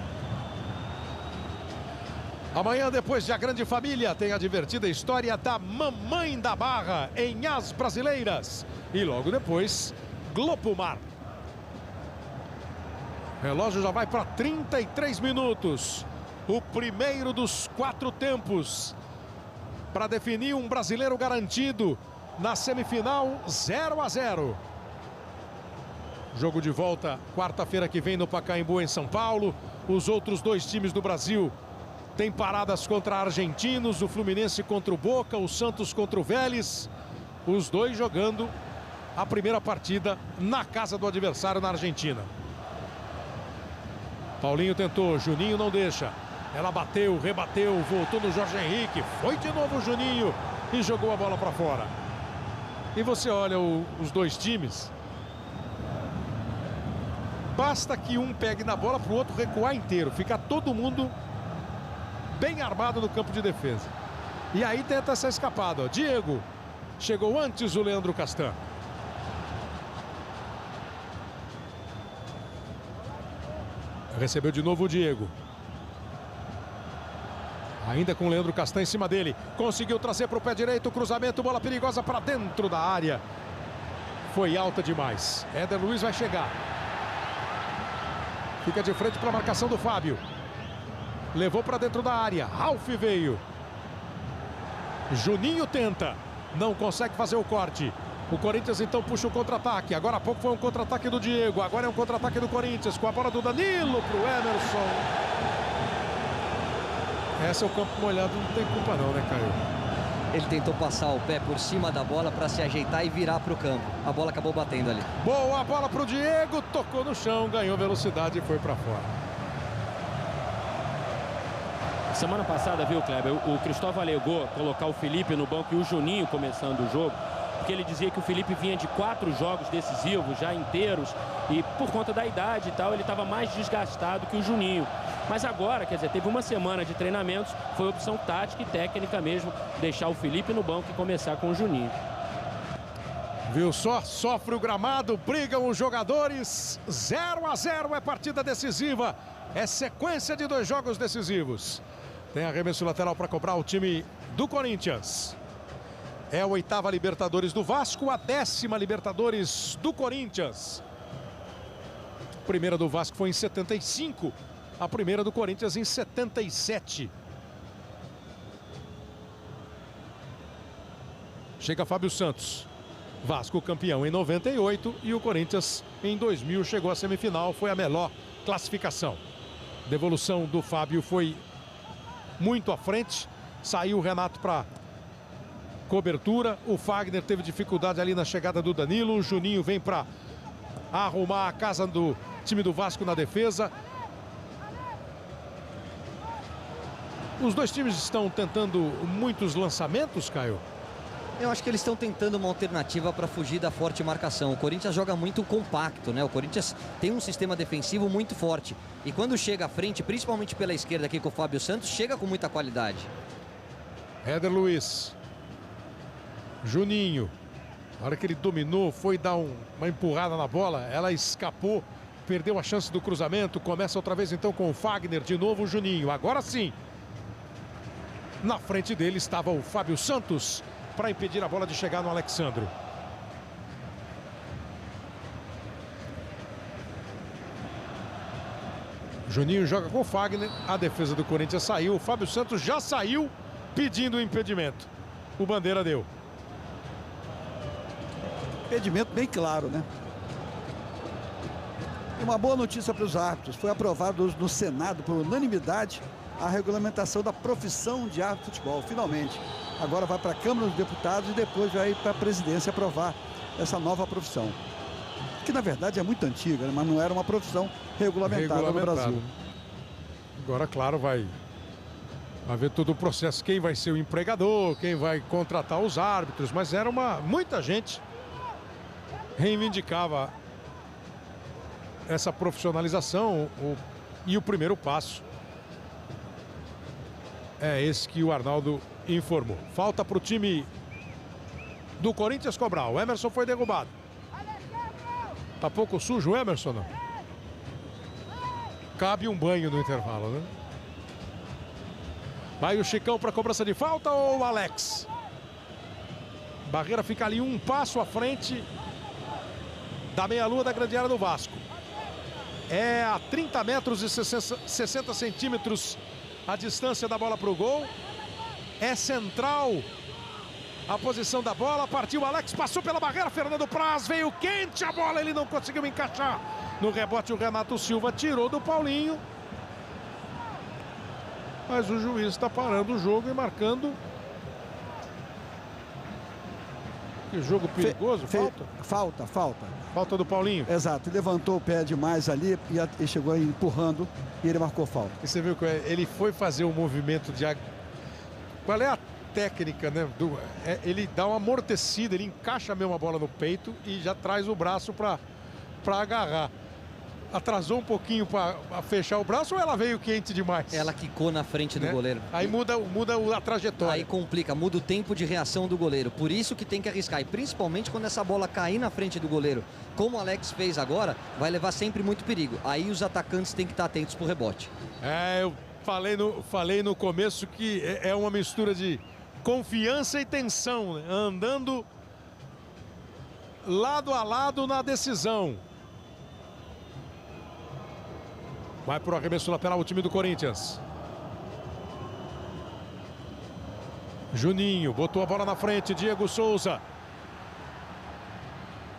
Amanhã, depois de A Grande Família, tem a divertida história da Mamãe da Barra em As Brasileiras. E logo depois, Glopomar. O relógio já vai para 33 minutos. O primeiro dos 4 tempos. Para definir um brasileiro garantido. Na semifinal, 0-0. Jogo de volta quarta-feira que vem no Pacaembu, em São Paulo. Os outros 2 times do Brasil têm paradas contra argentinos. O Fluminense contra o Boca, o Santos contra o Vélez. Os 2 jogando a primeira partida na casa do adversário na Argentina. Paulinho tentou, Juninho não deixa. Ela bateu, rebateu, voltou no Jorge Henrique. Foi de novo o Juninho e jogou a bola para fora. E você olha os 2 times. Basta que um pegue na bola para o outro recuar inteiro. Fica todo mundo bem armado no campo de defesa. E aí tenta essa escapada. Ó. Diego. Chegou antes o Leandro Castan. Recebeu de novo o Diego. Ainda com o Leandro Castan em cima dele. Conseguiu trazer para o pé direito. Cruzamento, bola perigosa para dentro da área. Foi alta demais. Éder Luiz vai chegar. Fica de frente para a marcação do Fábio. Levou para dentro da área. Ralf veio. Juninho tenta. Não consegue fazer o corte. O Corinthians então puxa o contra-ataque. Agora há pouco foi um contra-ataque do Diego. Agora é um contra-ataque do Corinthians. Com a bola do Danilo para o Emerson. Essa é o campo molhado, não tem culpa não, né, Caio? Ele tentou passar o pé por cima da bola para se ajeitar e virar para o campo. A bola acabou batendo ali. Boa bola para o Diego, tocou no chão, ganhou velocidade e foi para fora. Semana passada, viu, Kleber, o Cristóvão alegou colocar o Felipe no banco e o Juninho começando o jogo, porque ele dizia que o Felipe vinha de 4 jogos decisivos, já inteiros, e por conta da idade e tal, ele estava mais desgastado que o Juninho. Mas agora, quer dizer, teve uma semana de treinamentos, foi opção tática e técnica mesmo, deixar o Felipe no banco e começar com o Juninho. Viu só? Sofre o gramado, brigam os jogadores. 0-0 é partida decisiva. É sequência de 2 jogos decisivos. Tem arremesso lateral para cobrar o time do Corinthians. É a 8ª Libertadores do Vasco, a 10ª Libertadores do Corinthians. A primeira do Vasco foi em 75. A primeira do Corinthians em 77. Chega Fábio Santos. Vasco campeão em 98 e o Corinthians em 2000 chegou à semifinal. Foi a melhor classificação. Devolução do Fábio foi muito à frente. Saiu o Renato para cobertura. O Fagner teve dificuldade ali na chegada do Danilo. O Juninho vem para arrumar a casa do time do Vasco na defesa. Os 2 times estão tentando muitos lançamentos, Caio? Eu acho que eles estão tentando uma alternativa para fugir da forte marcação. O Corinthians joga muito compacto, né? O Corinthians tem um sistema defensivo muito forte. E quando chega à frente, principalmente pela esquerda aqui com o Fábio Santos, chega com muita qualidade. Éder Luiz. Juninho. Na hora que ele dominou, foi dar uma empurrada na bola. Ela escapou, perdeu a chance do cruzamento. Começa outra vez então com o Fagner. De novo o Juninho. Agora sim. Na frente dele estava o Fábio Santos para impedir a bola de chegar no Alexandro. Juninho joga com o Fagner, a defesa do Corinthians saiu, o Fábio Santos já saiu pedindo o impedimento. O Bandeira deu. Impedimento bem claro, né? Uma boa notícia para os árbitros. Foi aprovado no Senado por unanimidade a regulamentação da profissão de árbitro de futebol, finalmente. Agora vai para a Câmara dos Deputados e depois vai para a presidência aprovar essa nova profissão. Que na verdade é muito antiga, né? Mas não era uma profissão regulamentada no Brasil. Agora, claro, vai ver todo o processo, quem vai ser o empregador, quem vai contratar os árbitros, mas era muita gente reivindicava essa profissionalização e o primeiro passo é esse que o Arnaldo informou. Falta para o time do Corinthians cobrar. O Emerson foi derrubado. Tá pouco sujo o Emerson, não? Cabe um banho no intervalo, né? Vai o Chicão para cobrança de falta ou o Alex? Barreira fica ali um passo à frente da meia-lua da grande área do Vasco. É a 30 metros e 60 centímetros a distância da bola para o gol. É central a posição da bola. Partiu o Alex, passou pela barreira. Fernando Praz veio quente a bola. Ele não conseguiu encaixar. No rebote o Renato Silva tirou do Paulinho. Mas o juiz está parando o jogo e marcando. Que jogo perigoso. Falta. Falta do Paulinho. Exato, ele levantou o pé demais ali e chegou aí empurrando e ele marcou falta. E você viu que ele foi fazer um movimento de... Qual é a técnica, né? Ele dá uma amortecida, ele encaixa mesmo a bola no peito e já traz o braço para agarrar. Atrasou um pouquinho para fechar o braço ou ela veio quente demais? Ela quicou na frente do goleiro. Aí muda a trajetória. Aí complica, muda o tempo de reação do goleiro. Por isso que tem que arriscar. E principalmente quando essa bola cair na frente do goleiro, como o Alex fez agora, vai levar sempre muito perigo. Aí os atacantes têm que estar atentos pro rebote. Eu falei no começo que é uma mistura de confiança e tensão, né? Andando lado a lado na decisão. Vai pro arremesso lateral o time do Corinthians. Juninho botou a bola na frente. Diego Souza.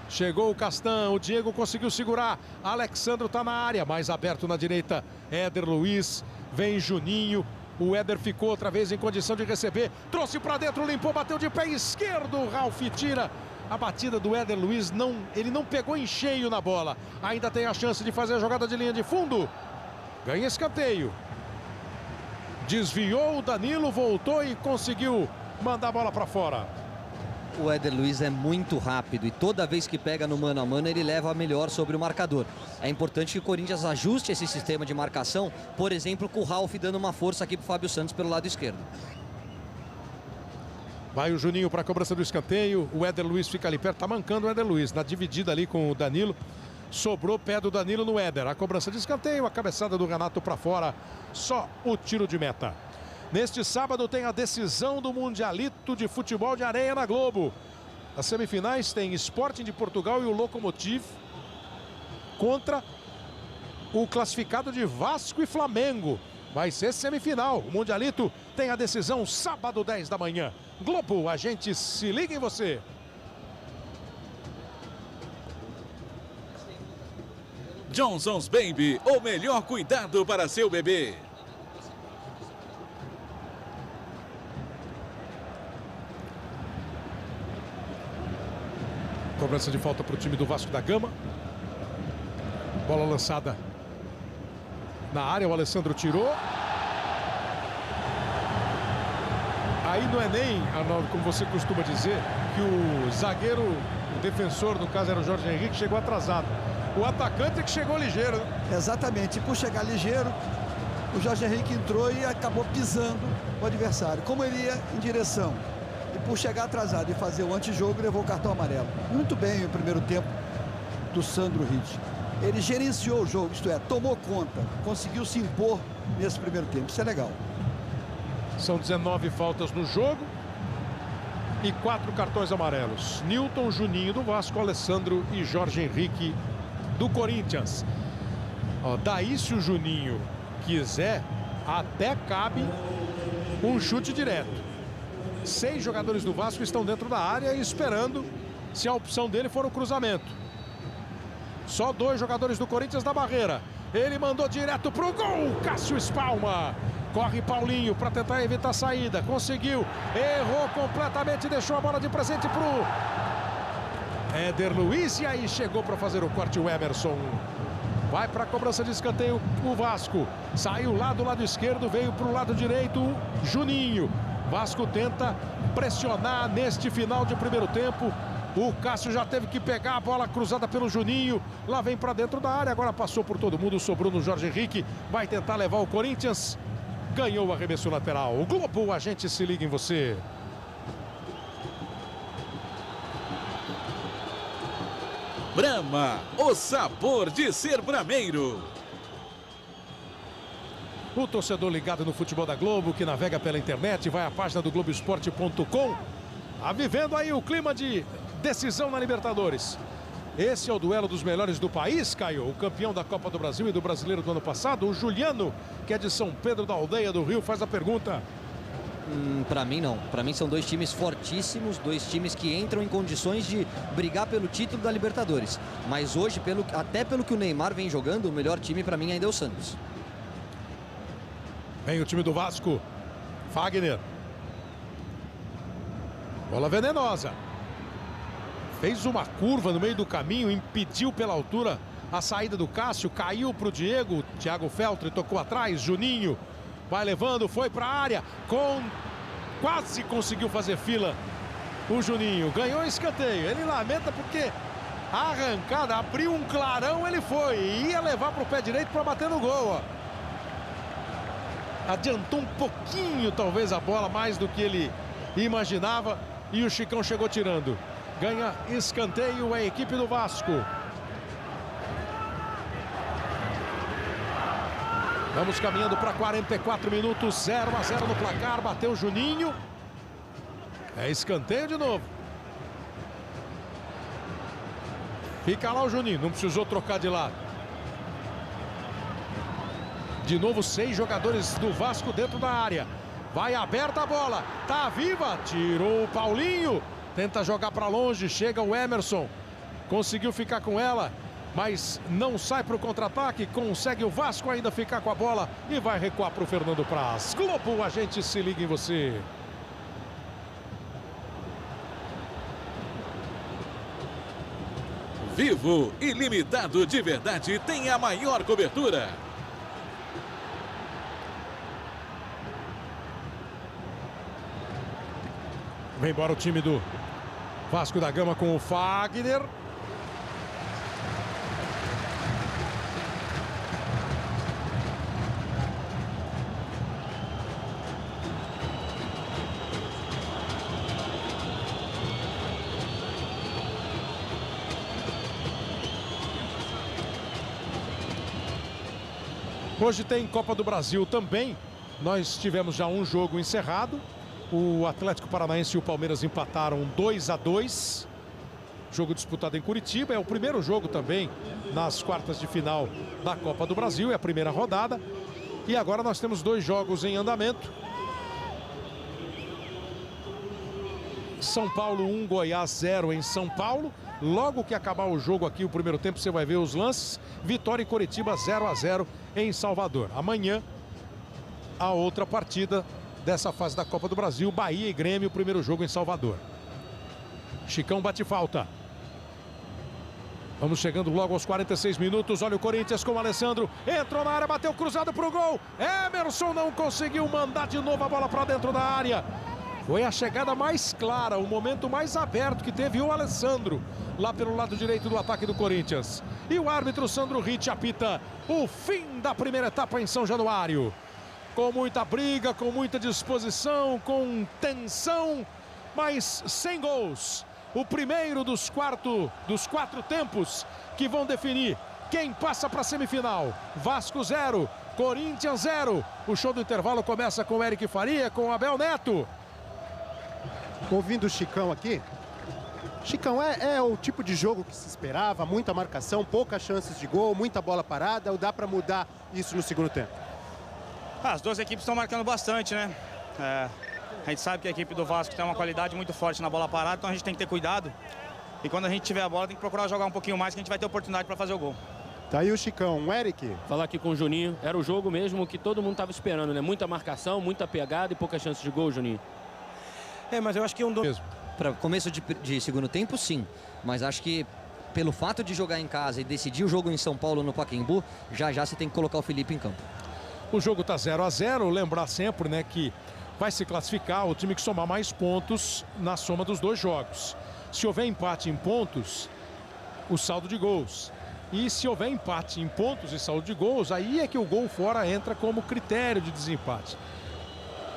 Chegou o Castan. O Diego conseguiu segurar. Alexandro tá na área. Mais aberto na direita. Éder Luiz. Vem Juninho. O Éder ficou outra vez em condição de receber. Trouxe para dentro, limpou, bateu de pé esquerdo. O Ralf tira. A batida do Éder Luiz. Ele não pegou em cheio na bola. Ainda tem a chance de fazer a jogada de linha de fundo. Ganha escanteio. Desviou o Danilo, voltou e conseguiu mandar a bola para fora. O Éder Luiz é muito rápido e toda vez que pega no mano a mano ele leva a melhor sobre o marcador. É importante que o Corinthians ajuste esse sistema de marcação, por exemplo, com o Ralf dando uma força aqui para o Fábio Santos pelo lado esquerdo. Vai o Juninho para a cobrança do escanteio. O Éder Luiz fica ali perto, tá mancando o Éder Luiz. Na dividida ali com o Danilo. Sobrou pé do Danilo no Éder. A cobrança de escanteio, a cabeçada do Renato para fora. Só o tiro de meta. Neste sábado tem a decisão do Mundialito de Futebol de Areia na Globo. As semifinais tem Sporting de Portugal e o Lokomotiv contra o classificado de Vasco e Flamengo. Vai ser semifinal. O Mundialito tem a decisão sábado 10 da manhã. Globo, a gente se liga em você. Johnson's Baby, o melhor cuidado para seu bebê. Cobrança de falta para o time do Vasco da Gama. Bola lançada na área, o Alessandro tirou. Aí não é nem, Arnaldo, como você costuma dizer, que o zagueiro, o defensor, no caso era o Jorge Henrique, chegou atrasado. O atacante é que chegou ligeiro. Exatamente, e por chegar ligeiro, o Jorge Henrique entrou e acabou pisando o adversário. Como ele ia em direção, e por chegar atrasado e fazer o antijogo, levou o cartão amarelo. Muito bem o primeiro tempo do Sandro Ritt. Ele gerenciou o jogo, isto é, tomou conta, conseguiu se impor nesse primeiro tempo. Isso é legal. São 19 faltas no jogo e 4 cartões amarelos. Nilton, Juninho do Vasco, Alessandro e Jorge Henrique do Corinthians. Ó, daí se o Juninho quiser, até cabe um chute direto. 6 jogadores do Vasco estão dentro da área esperando se a opção dele for o cruzamento. Só 2 jogadores do Corinthians na barreira. Ele mandou direto pro gol. Cássio espalma. Corre Paulinho para tentar evitar a saída. Conseguiu. Errou completamente. Deixou a bola de presente pro Éder Luiz. E aí chegou para fazer o corte o Emerson. Vai para a cobrança de escanteio o Vasco. Saiu lá do lado esquerdo. Veio para o lado direito o Juninho. Vasco tenta pressionar neste final de primeiro tempo. O Cássio já teve que pegar a bola cruzada pelo Juninho. Lá vem para dentro da área. Agora passou por todo mundo. Sobrou no Jorge Henrique. Vai tentar levar o Corinthians. Ganhou o arremesso lateral. O Globo, a gente se liga em você. Brahma, o sabor de ser brameiro. O torcedor ligado no futebol da Globo, que navega pela internet, vai à página do Globoesporte.com. Tá vivendo aí o clima de decisão na Libertadores. Esse é o duelo dos melhores do país, Caio. O campeão da Copa do Brasil e do Brasileiro do ano passado, o Juliano, que é de São Pedro da Aldeia do Rio, faz a pergunta. Para mim não. Para mim são 2 times fortíssimos, 2 times que entram em condições de brigar pelo título da Libertadores. Mas hoje, até pelo que o Neymar vem jogando, o melhor time para mim ainda é o Santos. Vem o time do Vasco. Fagner. Bola venenosa. Fez uma curva no meio do caminho, impediu pela altura a saída do Cássio, caiu para o Diego. Thiago Feltre tocou atrás, Juninho vai levando, foi para a área, quase conseguiu fazer fila o Juninho. Ganhou escanteio, ele lamenta porque a arrancada, abriu um clarão, ele foi, ia levar para o pé direito para bater no gol, ó. Adiantou um pouquinho talvez a bola, mais do que ele imaginava, e o Chicão chegou tirando. Ganha escanteio a equipe do Vasco. Vamos caminhando para 44 minutos, 0-0 no placar. Bateu o Juninho. É escanteio de novo. Fica lá o Juninho, não precisou trocar de lado. De novo 6 jogadores do Vasco dentro da área. Vai aberta a bola, tá viva, tirou o Paulinho. Tenta jogar para longe, chega o Emerson. Conseguiu ficar com ela, mas não sai para o contra-ataque. Consegue o Vasco ainda ficar com a bola e vai recuar para o Fernando Praz. Globo, a gente se liga em você. Vivo, ilimitado de verdade, tem a maior cobertura. Vem embora o time do Vasco da Gama com o Fagner. Hoje tem Copa do Brasil também. Nós tivemos já um jogo encerrado. O Atlético Paranaense e o Palmeiras empataram 2-2. Jogo disputado em Curitiba. É o primeiro jogo também nas quartas de final da Copa do Brasil. É a primeira rodada. E agora nós temos 2 jogos em andamento. São Paulo 1, Goiás 0 em São Paulo. Logo que acabar o jogo aqui, o primeiro tempo, você vai ver os lances. Vitória e Curitiba 0-0 em Salvador. Amanhã, a outra partida dessa fase da Copa do Brasil, Bahia e Grêmio, o primeiro jogo em Salvador. Chicão bate falta. Vamos chegando logo aos 46 minutos. Olha o Corinthians com o Alessandro. Entrou na área, bateu cruzado pro gol. Emerson não conseguiu mandar de novo a bola para dentro da área. Foi a chegada mais clara, o momento mais aberto que teve o Alessandro, lá pelo lado direito do ataque do Corinthians. E o árbitro Sandro Ritt apita o fim da primeira etapa em São Januário. Com muita briga, com muita disposição, com tensão, mas sem gols. O primeiro dos 4 tempos que vão definir quem passa para a semifinal. Vasco 0, Corinthians 0. O show do intervalo começa com o Eric Faria, com o Abel Neto. Ouvindo o Chicão aqui, Chicão, é o tipo de jogo que se esperava, muita marcação, poucas chances de gol, muita bola parada, ou dá para mudar isso no segundo tempo? As duas equipes estão marcando bastante, né? A gente sabe que a equipe do Vasco tem uma qualidade muito forte na bola parada, então a gente tem que ter cuidado. E quando a gente tiver a bola, tem que procurar jogar um pouquinho mais, que a gente vai ter oportunidade para fazer o gol. Tá aí o Chicão. O Eric? Falar aqui com o Juninho, era o jogo mesmo que todo mundo estava esperando, né? Muita marcação, muita pegada e poucas chances de gol, Juninho. Mas eu acho que para começo de segundo tempo, sim. Mas acho que pelo fato de jogar em casa e decidir o jogo em São Paulo, no Pacaembu, já você tem que colocar o Felipe em campo. O jogo tá 0 a 0. Lembrar sempre, né, que vai se classificar o time que somar mais pontos na soma dos dois jogos. Se houver empate em pontos, o saldo de gols. E se houver empate em pontos e saldo de gols, aí é que o gol fora entra como critério de desempate.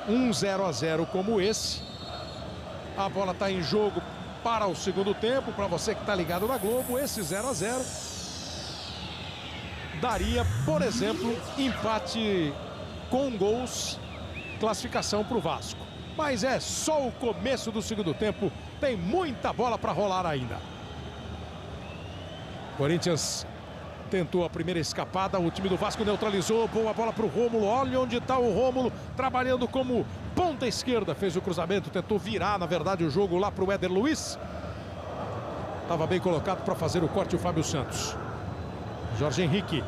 Um 0 a 0 como esse. A bola está em jogo para o segundo tempo. Para você que está ligado na Globo, esse 0 a 0 daria, por exemplo, empate com gols, classificação para o Vasco. Mas é só o começo do segundo tempo. Tem muita bola para rolar ainda. Corinthians tentou a primeira escapada, o time do Vasco neutralizou, boa bola para o Rômulo, olha onde está o Rômulo, trabalhando como ponta esquerda, fez o cruzamento, tentou virar, na verdade, o jogo lá para o Éder Luiz. Estava bem colocado para fazer o corte o Fábio Santos. Jorge Henrique.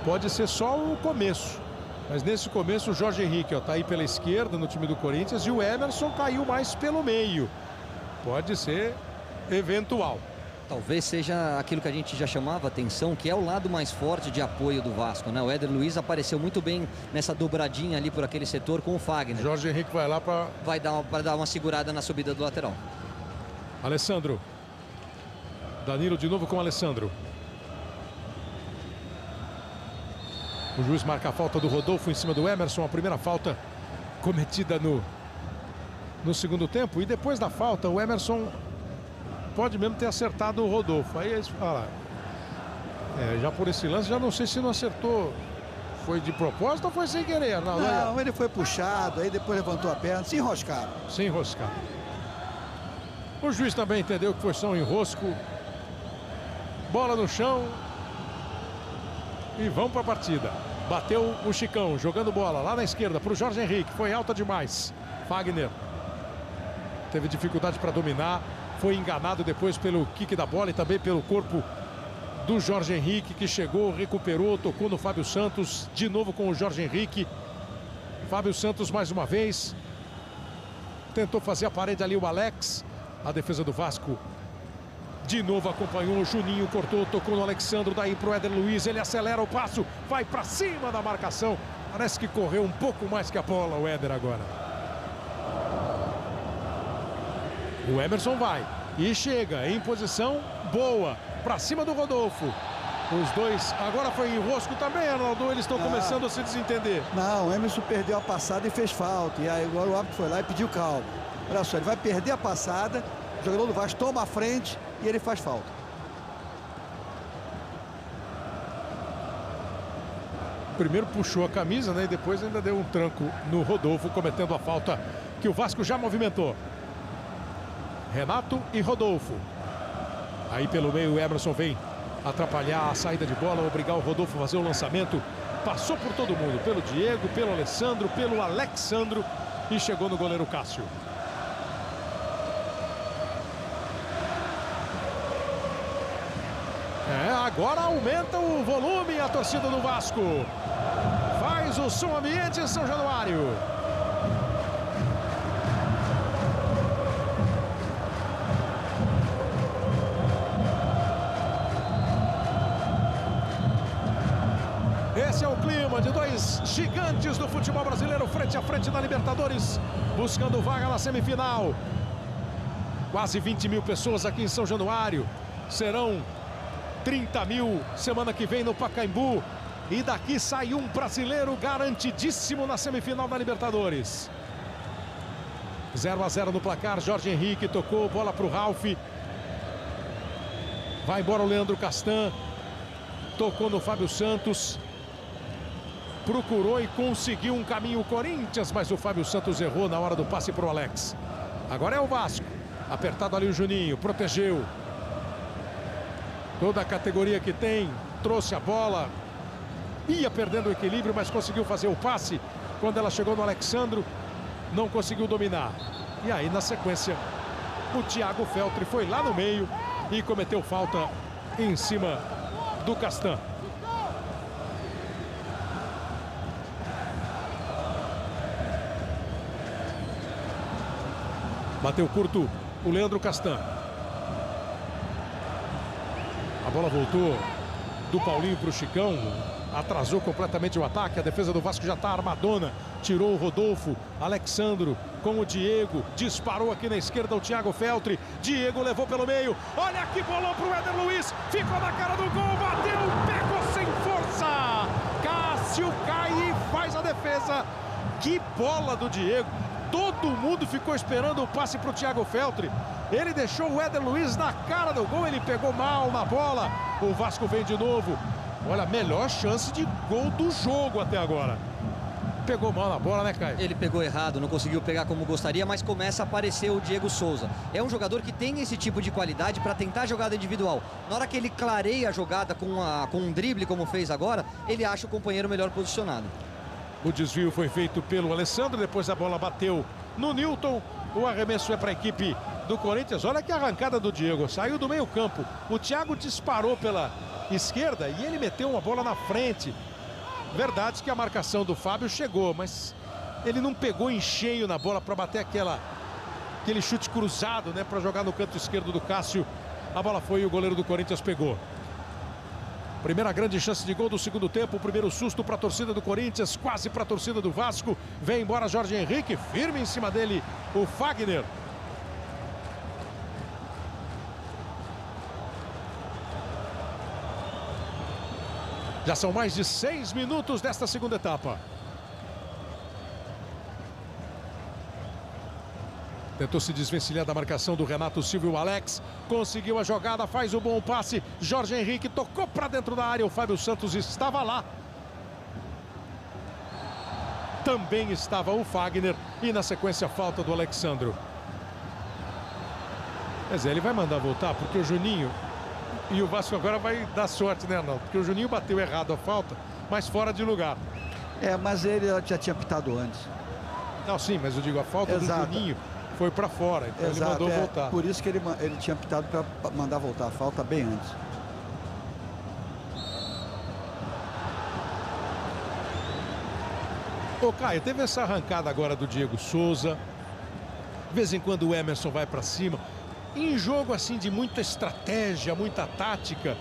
Pode ser só o começo, mas nesse começo o Jorge Henrique está aí pela esquerda no time do Corinthians e o Emerson caiu mais pelo meio. Pode ser eventual. Talvez seja aquilo que a gente já chamava atenção, que é o lado mais forte de apoio do Vasco, né? O Éder Luiz apareceu muito bem nessa dobradinha ali por aquele setor com o Fagner. Jorge Henrique vai lá para... Vai dar uma segurada na subida do lateral. Alessandro. Danilo de novo com o Alessandro. O juiz marca a falta do Rodolfo em cima do Emerson. A primeira falta cometida no segundo tempo. E depois da falta, o Emerson pode mesmo ter acertado o Rodolfo. Aí eles falam, já por esse lance, já não sei se não acertou. Foi de propósito ou foi sem querer? Não, ele foi puxado, aí depois levantou a perna, se enroscaram. Se enroscaram. O juiz também entendeu que foi só um enrosco. Bola no chão. E vão para a partida. Bateu o Chicão, jogando bola lá na esquerda para o Jorge Henrique. Foi alta demais. Fagner teve dificuldade para dominar. Foi enganado depois pelo kick da bola e também pelo corpo do Jorge Henrique, que chegou, recuperou, tocou no Fábio Santos. De novo com o Jorge Henrique. Fábio Santos mais uma vez. Tentou fazer a parede ali o Alex. A defesa do Vasco de novo acompanhou o Juninho, cortou, tocou no Alexandro, daí pro Éder Luiz, ele acelera o passo, vai para cima da marcação. Parece que correu um pouco mais que a bola o Éder agora. O Emerson vai e chega em posição boa, para cima do Rodolfo. Os dois, agora foi em enrosco também, Arnaldo, eles estão começando a se desentender. Não, o Emerson perdeu a passada e fez falta, e aí agora o árbitro foi lá e pediu calma. Olha só, ele vai perder a passada, o jogador do Vasco toma a frente e ele faz falta. Primeiro puxou a camisa, né? E depois ainda deu um tranco no Rodolfo, cometendo a falta que o Vasco já movimentou. Renato e Rodolfo. Aí pelo meio o Emerson vem atrapalhar a saída de bola, obrigar o Rodolfo a fazer o lançamento. Passou por todo mundo, pelo Diego, pelo Alessandro, pelo Alexandro e chegou no goleiro Cássio. Agora aumenta o volume a torcida do Vasco. Faz o som ambiente em São Januário. Esse é o clima de dois gigantes do futebol brasileiro frente a frente na Libertadores, buscando vaga na semifinal. Quase 20 mil pessoas aqui em São Januário. Serão 30 mil semana que vem no Pacaembu. E daqui sai um brasileiro garantidíssimo na semifinal da Libertadores. 0 a 0 no placar. Jorge Henrique tocou, bola para o Ralf. Vai embora o Leandro Castan. Tocou no Fábio Santos. Procurou e conseguiu um caminho o Corinthians, mas o Fábio Santos errou na hora do passe para o Alex. Agora é o Vasco. Apertado ali o Juninho, protegeu. Toda a categoria que tem, trouxe a bola. Ia perdendo o equilíbrio, mas conseguiu fazer o passe. Quando ela chegou no Alexandro, não conseguiu dominar. E aí, na sequência, o Thiago Feltri foi lá no meio e cometeu falta em cima do Castan. Bateu curto o Leandro Castan. A bola voltou do Paulinho para o Chicão. Atrasou completamente o ataque. A defesa do Vasco já está armadona. Tirou o Rodolfo. Alexandro com o Diego. Disparou aqui na esquerda o Thiago Feltri. Diego levou pelo meio. Olha que bolou para o Éder Luiz. Ficou na cara do gol. Bateu. Pegou sem força. Cássio cai e faz a defesa. Que bola do Diego. Todo mundo ficou esperando o passe para o Thiago Feltri. Ele deixou o Éder Luiz na cara do gol. Ele pegou mal na bola. O Vasco vem de novo. Olha, melhor chance de gol do jogo até agora. Pegou mal na bola, né, Caio? Ele pegou errado, não conseguiu pegar como gostaria, mas começa a aparecer o Diego Souza. É um jogador que tem esse tipo de qualidade para tentar jogada individual. Na hora que ele clareia a jogada com um drible, como fez agora, ele acha o companheiro melhor posicionado. O desvio foi feito pelo Alessandro, depois a bola bateu no Newton. O arremesso é para a equipe do Corinthians. Olha que arrancada do Diego, saiu do meio campo. O Thiago disparou pela esquerda e ele meteu uma bola na frente. Verdade que a marcação do Fábio chegou, mas ele não pegou em cheio na bola para bater aquele chute cruzado, né, para jogar no canto esquerdo do Cássio. A bola foi e o goleiro do Corinthians pegou. Primeira grande chance de gol do segundo tempo. O primeiro susto para a torcida do Corinthians, quase para a torcida do Vasco. Vem embora Jorge Henrique, firme em cima dele o Fagner. Já são mais de 6 minutos desta segunda etapa. Tentou se desvencilhar da marcação do Renato Silva. O Alex conseguiu a jogada, faz o bom passe. Jorge Henrique tocou para dentro da área. O Fábio Santos estava lá. Também estava o Fagner. E na sequência, falta do Alexandro. Mas ele vai mandar voltar, porque o Juninho... E o Vasco agora vai dar sorte, né, Arnaldo? Porque o Juninho bateu errado a falta, mas fora de lugar. É, mas ele já tinha pitado antes. Não, sim, mas eu digo, a falta do Juninho foi para fora, então ele mandou voltar. Por isso que ele tinha pitado para mandar voltar a falta bem antes. Ô, Caio, teve essa arrancada agora do Diego Souza. De vez em quando o Emerson vai para cima. Em jogo assim de muita estratégia, muita tática,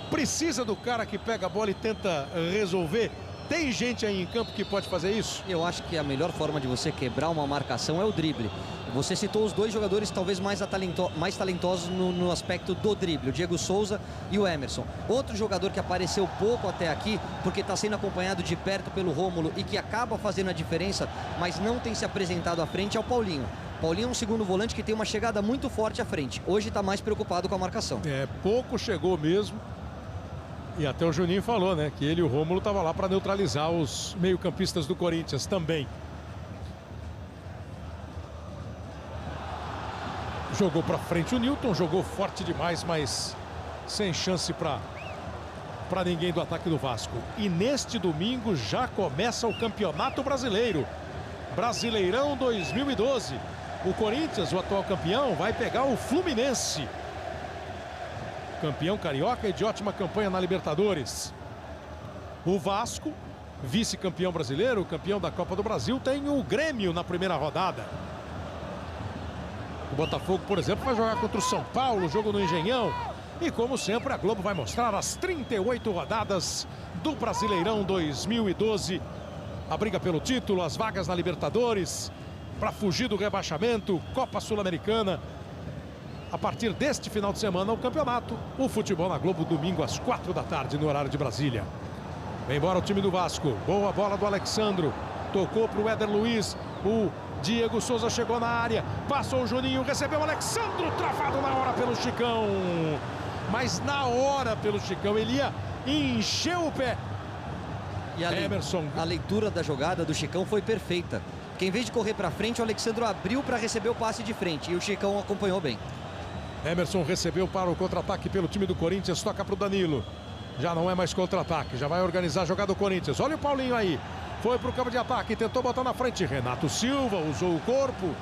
precisa do cara que pega a bola e tenta resolver. Tem gente aí em campo que pode fazer isso? Eu acho que a melhor forma de você quebrar uma marcação é o drible. Você citou os dois jogadores talvez mais talentosos no aspecto do drible, o Diego Souza e o Emerson. Outro jogador que apareceu pouco até aqui, porque está sendo acompanhado de perto pelo Rômulo e que acaba fazendo a diferença, mas não tem se apresentado à frente, é o Paulinho. Paulinho é um segundo volante que tem uma chegada muito forte à frente. Hoje está mais preocupado com a marcação. É, pouco chegou mesmo. E até o Juninho falou, né, que ele e o Rômulo estavam lá para neutralizar os meio-campistas do Corinthians também. Jogou para frente o Newton, jogou forte demais, mas sem chance para ninguém do ataque do Vasco. E neste domingo já começa o Campeonato Brasileiro. Brasileirão 2012. O Corinthians, o atual campeão, vai pegar o Fluminense. Campeão carioca e de ótima campanha na Libertadores. O Vasco, vice-campeão brasileiro, campeão da Copa do Brasil, tem o Grêmio na primeira rodada. O Botafogo, por exemplo, vai jogar contra o São Paulo, jogo no Engenhão. E como sempre, a Globo vai mostrar as 38 rodadas do Brasileirão 2012. A briga pelo título, as vagas na Libertadores, para fugir do rebaixamento, Copa Sul-Americana. A partir deste final de semana, o campeonato, o futebol na Globo, domingo às 4 da tarde, no horário de Brasília. Vem embora o time do Vasco. Boa bola do Alexandro. Tocou para o Éder Luiz. O Diego Souza chegou na área. Passou o Juninho, recebeu o Alexandro, travado na hora pelo Chicão. Mas na hora pelo Chicão, ele ia encher o pé. E a leitura da jogada do Chicão foi perfeita. Porque em vez de correr para frente, o Alexandro abriu para receber o passe de frente e o Chicão acompanhou bem. Emerson recebeu para o contra-ataque pelo time do Corinthians, toca para o Danilo. Já não é mais contra-ataque, já vai organizar a jogada do Corinthians. Olha o Paulinho aí, foi para o campo de ataque, tentou botar na frente. Renato Silva usou o corpo.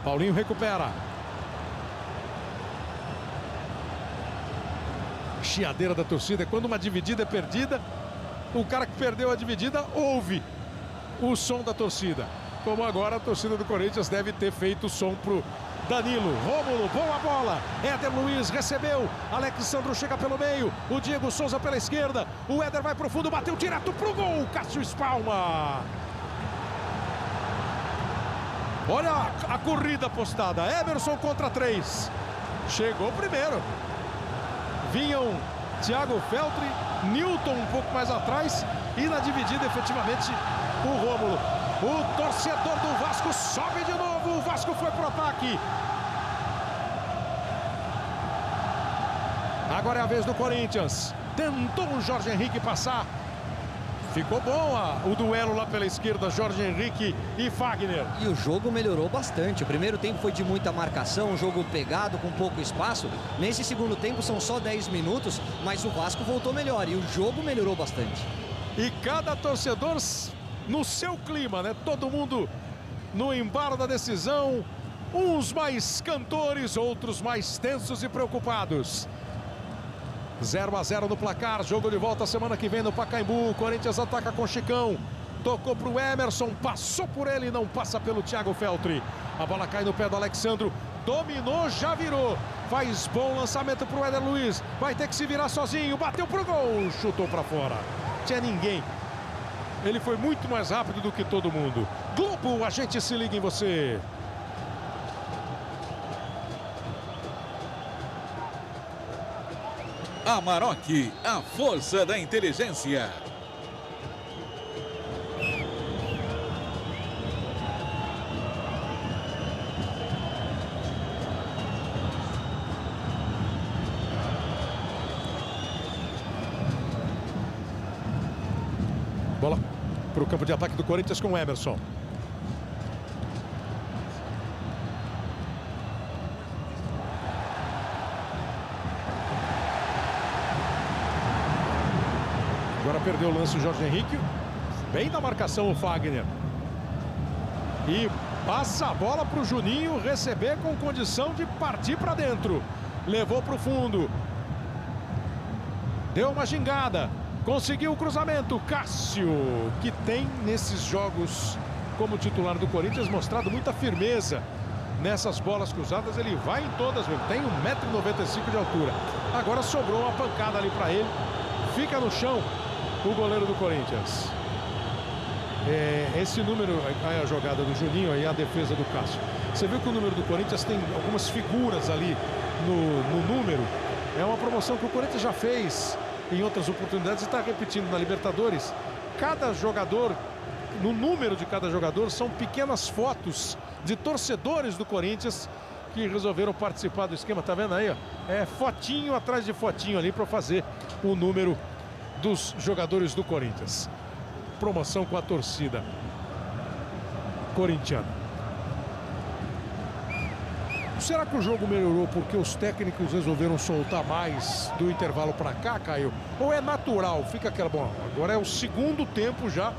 Paulinho recupera. Chiadeira da torcida, quando uma dividida é perdida, o cara que perdeu a dividida ouve o som da torcida. Como agora a torcida do Corinthians deve ter feito o som pro Danilo. Rômulo, boa bola. Éder Luiz recebeu. Alexandro chega pelo meio. O Diego Souza pela esquerda. O Éder vai pro fundo, bateu direto pro gol. Cássio espalma. Olha a corrida postada. Emerson contra 3. Chegou primeiro. Vinham Thiago Feltri, Newton um pouco mais atrás e na dividida efetivamente o Rômulo. O torcedor do Vasco sobe de novo, o Vasco foi pro ataque. Agora é a vez do Corinthians. Tentou o Jorge Henrique passar. Ficou bom o duelo lá pela esquerda, Jorge Henrique e Fagner. E o jogo melhorou bastante. O primeiro tempo foi de muita marcação, um jogo pegado, com pouco espaço. Nesse segundo tempo são só 10 minutos, mas o Vasco voltou melhor e o jogo melhorou bastante. E cada torcedor no seu clima, né? Todo mundo no embalo da decisão. Uns mais cantores, outros mais tensos e preocupados. 0-0 no placar, jogo de volta semana que vem no Pacaembu. O Corinthians ataca com Chicão, tocou para o Emerson, passou por ele, não passa pelo Thiago Feltri. A bola cai no pé do Alexandro, dominou, já virou, faz bom lançamento para o Éder Luiz, vai ter que se virar sozinho, bateu pro gol, chutou para fora. Tinha ninguém, ele foi muito mais rápido do que todo mundo. Globo, a gente se liga em você. Amarok, a força da inteligência. Bola para o campo de ataque do Corinthians com o Emerson. Agora perdeu o lance o Jorge Henrique. Bem na marcação o Fagner. E passa a bola para o Juninho receber com condição de partir para dentro. Levou para o fundo. Deu uma gingada. Conseguiu o cruzamento. Cássio, que tem nesses jogos como titular do Corinthians mostrado muita firmeza nessas bolas cruzadas. Ele vai em todas, tem 1,95 m de altura. Agora sobrou uma pancada ali para ele. Fica no chão o goleiro do Corinthians. Esse número, aí a jogada do Juninho, aí a defesa do Cássio. Você viu que o número do Corinthians tem algumas figuras ali no número. É uma promoção que o Corinthians já fez em outras oportunidades e está repetindo na Libertadores. Cada jogador, no número de cada jogador, são pequenas fotos de torcedores do Corinthians que resolveram participar do esquema. Tá vendo aí, ó? É fotinho atrás de fotinho ali para fazer o número dos jogadores do Corinthians. Promoção com a torcida corintiana. Será que o jogo melhorou porque os técnicos resolveram soltar mais do intervalo para cá, Caio? Ou é natural? Fica aquela... Bom, agora é o segundo tempo já,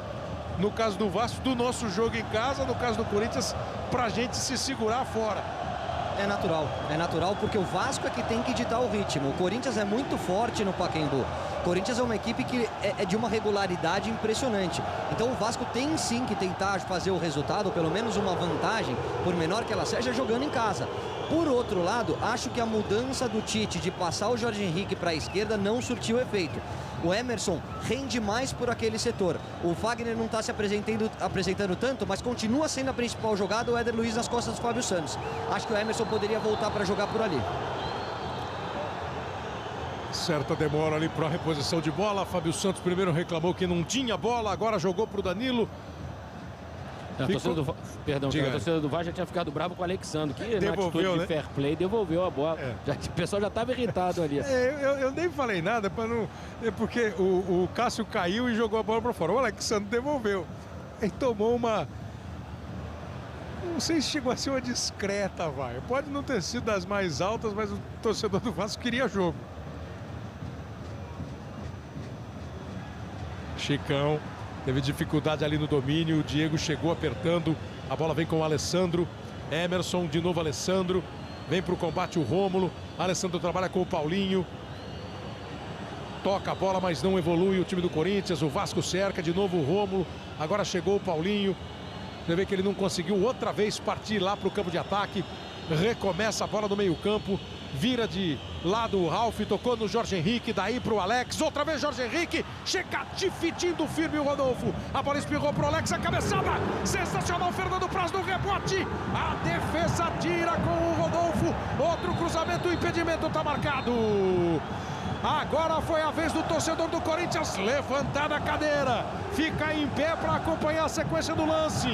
no caso do Vasco, do nosso jogo em casa, no caso do Corinthians, pra gente se segurar fora. É natural porque o Vasco é que tem que ditar o ritmo. O Corinthians é muito forte no Pacaembu. O Corinthians é uma equipe que é de uma regularidade impressionante. Então o Vasco tem sim que tentar fazer o resultado, ou pelo menos uma vantagem, por menor que ela seja, jogando em casa. Por outro lado, acho que a mudança do Tite de passar o Jorge Henrique para a esquerda não surtiu efeito. O Emerson rende mais por aquele setor. O Fagner não está se apresentando tanto, mas continua sendo a principal jogada, o Éder Luiz nas costas do Fábio Santos. Acho que o Emerson poderia voltar para jogar por ali. Certa demora ali para a reposição de bola. Fábio Santos primeiro reclamou que não tinha bola, agora jogou para o Danilo. A torcida do, perdão, a torcida do Vasco já tinha ficado bravo com o Alexandre, que devolveu, na atitude de fair play devolveu a bola. O pessoal já estava irritado ali. Eu nem falei nada para não, porque o Cássio caiu e jogou a bola para fora. O Alexandre devolveu. e tomou uma... Não sei se chegou a ser uma discreta vaia. Pode não ter sido das mais altas, mas o torcedor do Vasco queria jogo. Chicão teve dificuldade ali no domínio. O Diego chegou apertando. A bola vem com o Alessandro. Emerson, de novo Alessandro. Vem para o combate o Rômulo. Alessandro trabalha com o Paulinho. Toca a bola, mas não evolui o time do Corinthians. O Vasco cerca de novo o Rômulo. Agora chegou o Paulinho. Você vê que ele não conseguiu outra vez partir lá para o campo de ataque. Recomeça a bola no meio campo. Vira de lado o Ralf. Tocou no Jorge Henrique. Daí para o Alex. Outra vez Jorge Henrique. Chega dividindo firme o Rodolfo. A bola espirrou para o Alex. A cabeçada. Sensacional. Fernando Praz no rebote. A defesa tira com o Rodolfo. Outro cruzamento. O impedimento está marcado. Agora foi a vez do torcedor do Corinthians levantar da cadeira. Fica em pé para acompanhar a sequência do lance.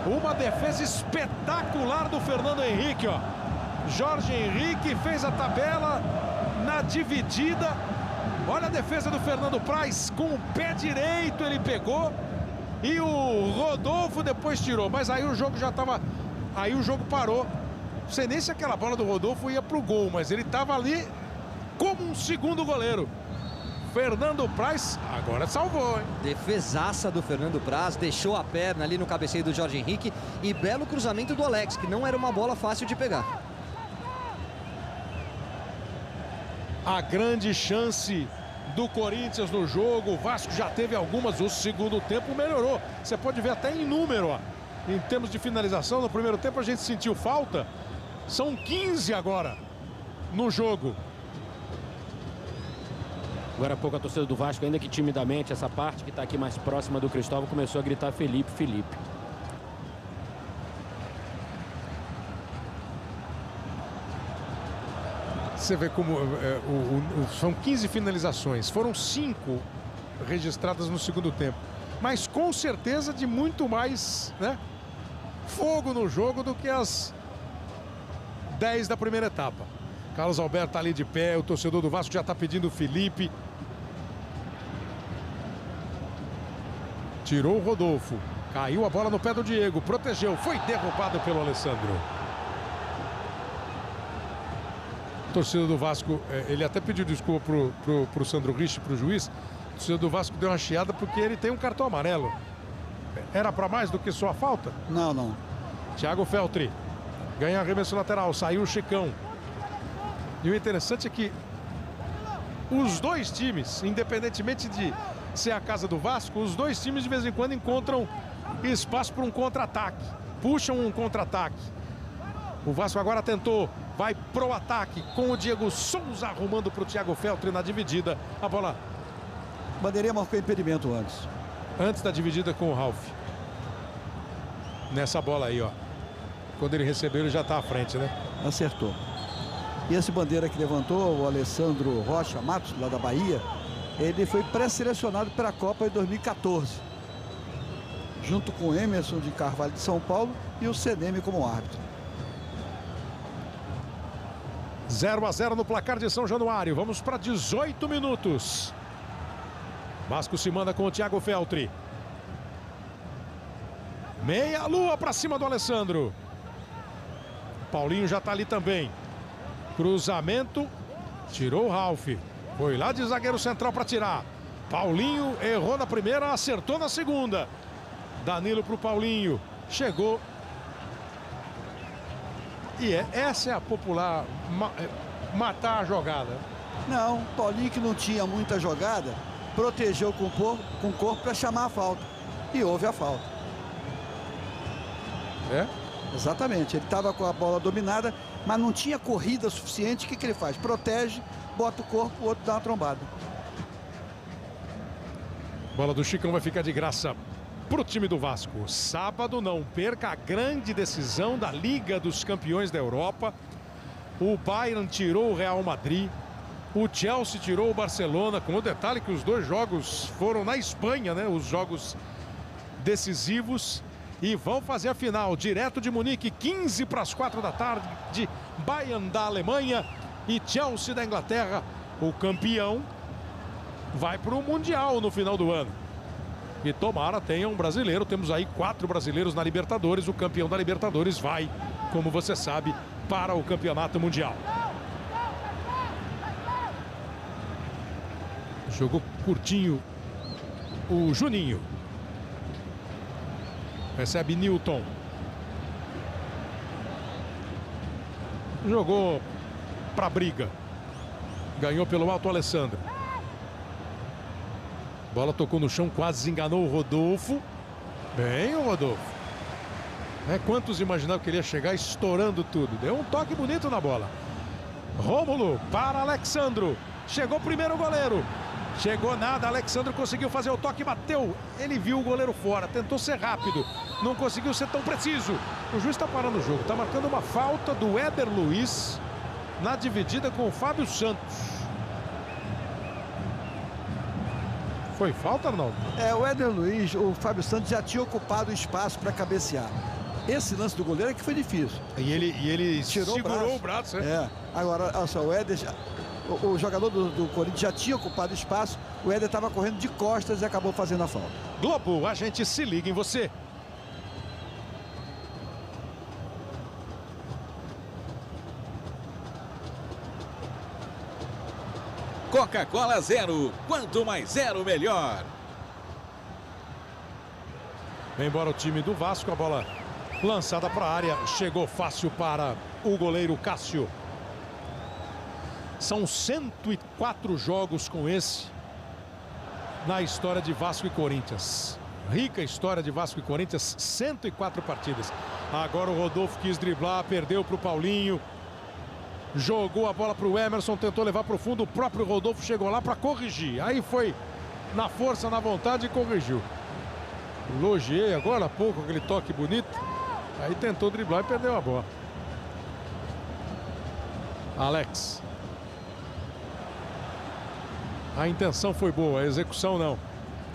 Uma defesa espetacular do Fernando Henrique, ó. Jorge Henrique fez a tabela na dividida. Olha a defesa do Fernando Praz. Com o pé direito ele pegou. E o Rodolfo depois tirou. Mas aí o jogo já estava... Aí o jogo parou. Não sei nem se aquela bola do Rodolfo ia pro gol, mas ele estava ali como um segundo goleiro. Fernando Praz agora salvou, hein? Defesaça do Fernando Praz, deixou a perna ali no cabeceio do Jorge Henrique e belo cruzamento do Alex, que não era uma bola fácil de pegar. A grande chance do Corinthians no jogo. O Vasco já teve algumas, o segundo tempo melhorou. Você pode ver até em número, ó. Em termos de finalização, no primeiro tempo a gente sentiu falta. São 15 agora no jogo. Agora há pouco a torcida do Vasco, ainda que timidamente, essa parte que está aqui mais próxima do Cristóvão, começou a gritar Felipe, Felipe. Você vê como são 15 finalizações. Foram 5 registradas no segundo tempo. Mas com certeza de muito mais, né, fogo no jogo do que as 10 da primeira etapa. Carlos Alberto está ali de pé. O torcedor do Vasco já está pedindo o Felipe. Tirou o Rodolfo. Caiu a bola no pé do Diego. Protegeu. Foi derrubado pelo Alessandro. O torcedor do Vasco, ele até pediu desculpa pro Sandro Rich, pro juiz. O torcedor do Vasco deu uma chiada porque ele tem um cartão amarelo. Era para mais do que só a falta? Não, não. Thiago Feltri ganha arremesso lateral. Saiu o Chicão. E o interessante é que os dois times, independentemente de ser a casa do Vasco, os dois times de vez em quando encontram espaço para um contra-ataque. Puxam um contra-ataque. O Vasco agora tentou, vai pro ataque com o Diego Souza arrumando para o Thiago Feltri na dividida. A bola... Bandeirinha marcou impedimento antes. Antes da dividida com o Ralf. Nessa bola aí, ó. Quando ele recebeu, ele já está à frente, né? Acertou. E esse bandeira que levantou, o Alessandro Rocha Matos, lá da Bahia, ele foi pré-selecionado para a Copa de 2014. Junto com o Emerson de Carvalho de São Paulo e o CNM como árbitro. 0-0 no placar de São Januário. Vamos para 18 minutos. Vasco se manda com o Thiago Feltri. Meia lua para cima do Alessandro. Paulinho já está ali também. Cruzamento. Tirou o Ralf. Foi lá de zagueiro central para tirar. Paulinho errou na primeira, acertou na segunda. Danilo para o Paulinho. Chegou. E essa é a popular matar a jogada. Não, Paulinho, que não tinha muita jogada, protegeu com o corpo para chamar a falta. E houve a falta. É? Exatamente. Ele estava com a bola dominada, mas não tinha corrida suficiente. O que ele faz? Protege, bota o corpo, o outro dá uma trombada. Bola do Chicão vai ficar de graça para o time do Vasco. Sábado, não perca a grande decisão da Liga dos Campeões da Europa. O Bayern tirou o Real Madrid. O Chelsea tirou o Barcelona. Com o detalhe que os dois jogos foram na Espanha, né? Os jogos decisivos. E vão fazer a final direto de Munique, 15 para as 4 da tarde. Bayern da Alemanha e Chelsea da Inglaterra. O campeão vai para o Mundial no final do ano. E tomara tenha um brasileiro. Temos aí 4 brasileiros na Libertadores. O campeão da Libertadores vai, como você sabe, para o Campeonato Mundial. Jogou curtinho o Juninho. Recebe Newton. Jogou para briga. Ganhou pelo alto Alessandro. Bola tocou no chão, quase enganou o Rodolfo. Bem o Rodolfo. Quantos imaginavam que ele ia chegar estourando tudo? Deu um toque bonito na bola. Rômulo para Alexandro. Chegou primeiro o goleiro. Chegou nada, Alexandro conseguiu fazer o toque, bateu. Ele viu o goleiro fora, tentou ser rápido. Não conseguiu ser tão preciso. O juiz está parando o jogo. Está marcando uma falta do Éder Luiz na dividida com o Fábio Santos. Foi falta, Arnaldo? O Éder Luiz, o Fábio Santos já tinha ocupado o espaço para cabecear. Esse lance do goleiro é que foi difícil. E ele tirou segurou o braço. Agora, olha só, o Éder, o jogador do Corinthians já tinha ocupado espaço. O Éder estava correndo de costas e acabou fazendo a falta. Globo, a gente se liga em você. Coca-Cola Zero. Quanto mais zero, melhor. Vem embora o time do Vasco. A bola lançada para a área. Chegou fácil para o goleiro Cássio. São 104 jogos com esse na história de Vasco e Corinthians. Rica história de Vasco e Corinthians. 104 partidas. Agora o Rodolfo quis driblar. Perdeu para o Paulinho. Jogou a bola para o Emerson, tentou levar para o fundo. O próprio Rodolfo chegou lá para corrigir. Aí foi na força, na vontade e corrigiu. Elogiei agora há pouco aquele toque bonito. Aí tentou driblar e perdeu a bola. Alex. A intenção foi boa, a execução não.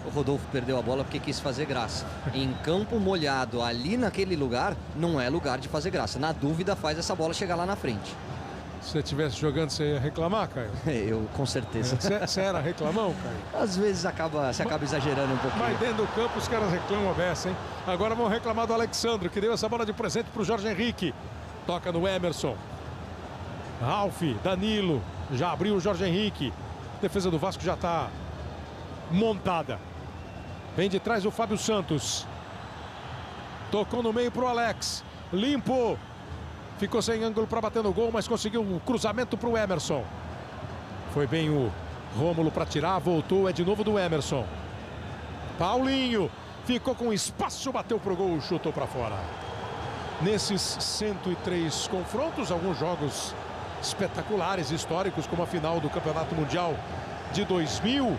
O Rodolfo perdeu a bola porque quis fazer graça. Em campo molhado, ali naquele lugar, não é lugar de fazer graça. Na dúvida, faz essa bola chegar lá na frente. Se você estivesse jogando, você ia reclamar, Caio? Eu, com certeza. Você era reclamão, Caio? Às vezes você acaba exagerando um pouquinho. Mas dentro do campo os caras reclamam a beça, hein? Agora vão reclamar do Alexandre, que deu essa bola de presente para o Jorge Henrique. Toca no Emerson. Ralf, Danilo. Já abriu o Jorge Henrique. A defesa do Vasco já está montada. Vem de trás o Fábio Santos. Tocou no meio para o Alex. Limpo. Ficou sem ângulo para bater no gol, mas conseguiu um cruzamento para o Emerson. Foi bem o Rômulo para tirar, voltou, é de novo do Emerson. Paulinho ficou com espaço, bateu para o gol, chutou para fora. Nesses 103 confrontos, alguns jogos espetaculares, históricos, como a final do Campeonato Mundial de 2000.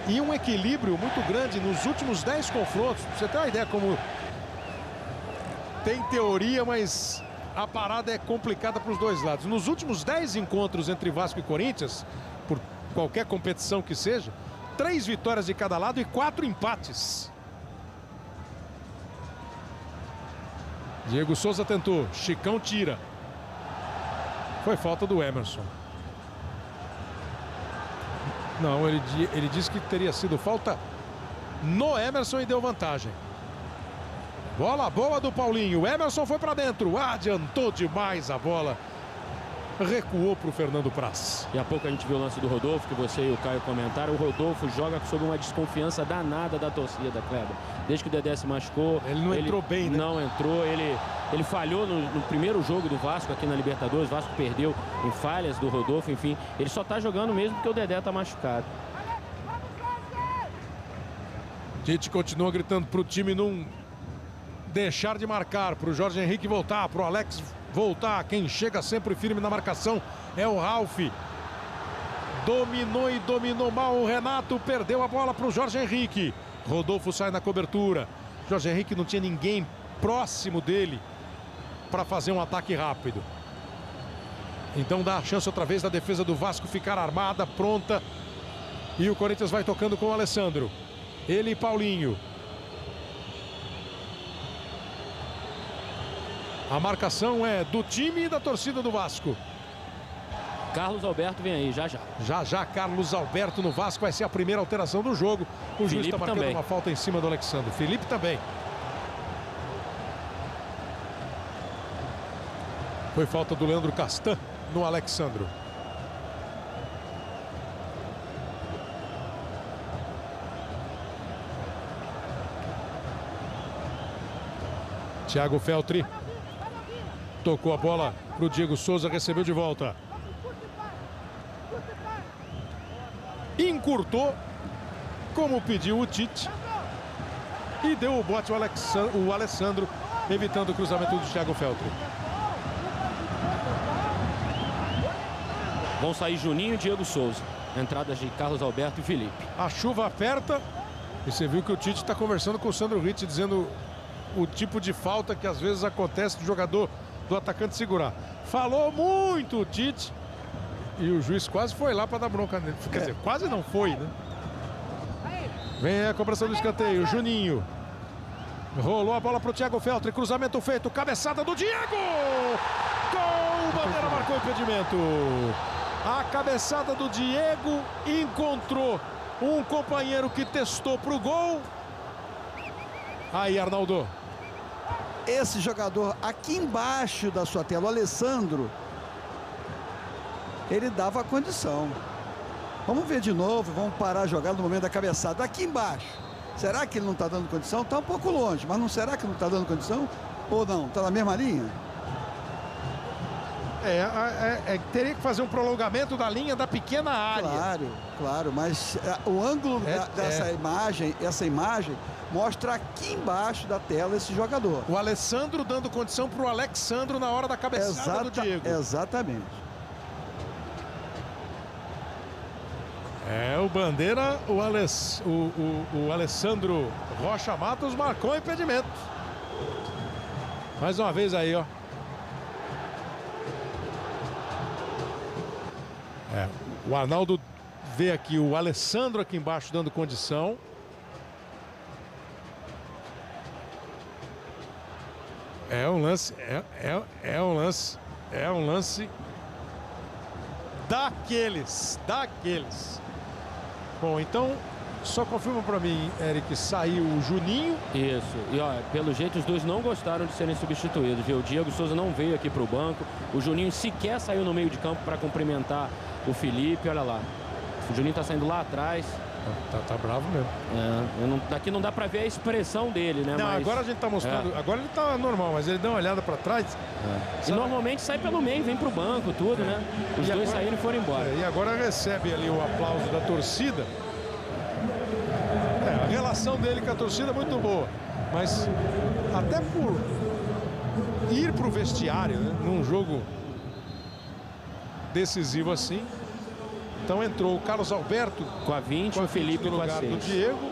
E um equilíbrio muito grande nos últimos 10 confrontos. Pra você ter uma ideia como... Tem teoria, mas a parada é complicada para os dois lados. Nos últimos 10 encontros entre Vasco e Corinthians, por qualquer competição que seja, 3 vitórias de cada lado e 4 empates. Diego Souza tentou, Chicão tira. Foi falta do Emerson. Não, ele disse que teria sido falta no Emerson e deu vantagem. Bola boa do Paulinho. O Emerson foi para dentro. Adiantou demais a bola. Recuou para o Fernando Praz. E há pouco a gente viu o lance do Rodolfo, que você e o Caio comentaram. O Rodolfo joga sob uma desconfiança danada da torcida, Kleber. Desde que o Dedé se machucou. Ele não entrou bem, né? Não entrou. Ele falhou no primeiro jogo do Vasco aqui na Libertadores. O Vasco perdeu em falhas do Rodolfo. Enfim, ele só está jogando mesmo porque o Dedé está machucado. Tite continua gritando para o time não deixar de marcar, para o Jorge Henrique voltar, para o Alex voltar. Quem chega sempre firme na marcação é o Ralf. Dominou e dominou mal o Renato, perdeu a bola para o Jorge Henrique. Rodolfo sai na cobertura. Jorge Henrique não tinha ninguém próximo dele para fazer um ataque rápido. Então dá a chance outra vez da defesa do Vasco ficar armada, pronta. E o Corinthians vai tocando com o Alessandro. Ele e Paulinho. A marcação é do time e da torcida do Vasco. Carlos Alberto vem aí, já. Já Carlos Alberto no Vasco vai ser a primeira alteração do jogo. O juiz está marcando uma falta em cima do Alexandro. Felipe também. Foi falta do Leandro Castan no Alexandro. Thiago Feltri tocou a bola para o Diego Souza, recebeu de volta. Encurtou, como pediu o Tite, e deu o bote o Alessandro, evitando o cruzamento do Thiago Feltri. Vão sair Juninho e Diego Souza. Entradas de Carlos Alberto e Felipe. A chuva aperta e você viu que o Tite está conversando com o Sandro Ritt, dizendo o tipo de falta que às vezes acontece do jogador, do atacante segurar. Falou muito o Tite e o juiz quase foi lá para dar bronca nele. Quer dizer, quase não foi, né? Vem a cobrança do escanteio, Juninho. Rolou a bola para o Thiago Feltri, cruzamento feito, cabeçada do Diego! Gol! Bandeira marcou impedimento. A cabeçada do Diego encontrou um companheiro que testou para o gol. Aí, Arnaldo. Esse jogador aqui embaixo da sua tela, o Alessandro, ele dava a condição. Vamos ver de novo, vamos parar a jogada no momento da cabeçada. Aqui embaixo. Será que ele não está dando condição? Está um pouco longe, mas não será que não está dando condição? Ou não? Está na mesma linha? Teria que fazer um prolongamento da linha da pequena área. Claro, mas o ângulo dessa imagem, essa imagem mostra aqui embaixo da tela esse jogador. O Alessandro dando condição para o Alexandro na hora da cabeçada do Diego. Exatamente. O Bandeira, o Alessandro Rocha Matos marcou impedimento. Mais uma vez aí, ó. O Arnaldo vê aqui o Alessandro aqui embaixo dando condição. É um lance daqueles. Bom, então só confirma para mim, Eric, saiu o Juninho. Isso, e ó, pelo jeito os dois não gostaram de serem substituídos, viu? O Diego Souza não veio aqui para o banco, o Juninho sequer saiu no meio de campo para cumprimentar o Felipe, olha lá. O Juninho tá saindo lá atrás. Tá bravo mesmo. Daqui não dá para ver a expressão dele, né? Não, mas agora a gente tá mostrando, agora ele tá normal, mas ele dá uma olhada para trás. E normalmente sai pelo meio, vem pro banco, tudo, né? Os dois saíram e foram embora. E agora recebe ali o aplauso da torcida. A relação dele com a torcida é muito boa, mas até por ir pro vestiário, né, num jogo decisivo assim. Então entrou o Carlos Alberto com a 20, o Felipe no lugar com a 6. do Diego.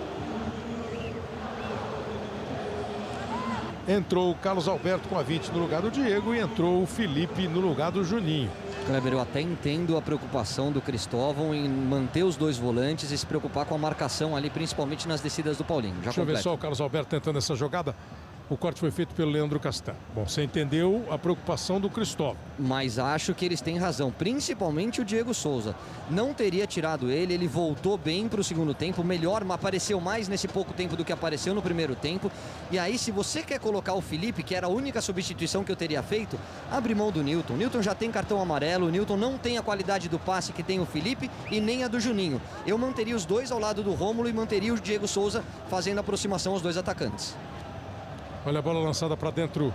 Entrou o Carlos Alberto com a 20 no lugar do Diego e entrou o Felipe no lugar do Juninho. Kleber, eu até entendo a preocupação do Cristóvão em manter os dois volantes e se preocupar com a marcação ali, principalmente nas descidas do Paulinho. Deixa eu ver só o Carlos Alberto tentando essa jogada. O corte foi feito pelo Leandro Castan. Bom, você entendeu a preocupação do Cristóvão. Mas acho que eles têm razão, principalmente o Diego Souza. Não teria tirado ele voltou bem para o segundo tempo, melhor, mas apareceu mais nesse pouco tempo do que apareceu no primeiro tempo. E aí, se você quer colocar o Felipe, que era a única substituição que eu teria feito, abre mão do Newton. O Newton já tem cartão amarelo, o Newton não tem a qualidade do passe que tem o Felipe e nem a do Juninho. Eu manteria os dois ao lado do Rômulo e manteria o Diego Souza fazendo aproximação aos dois atacantes. Olha a bola lançada para dentro,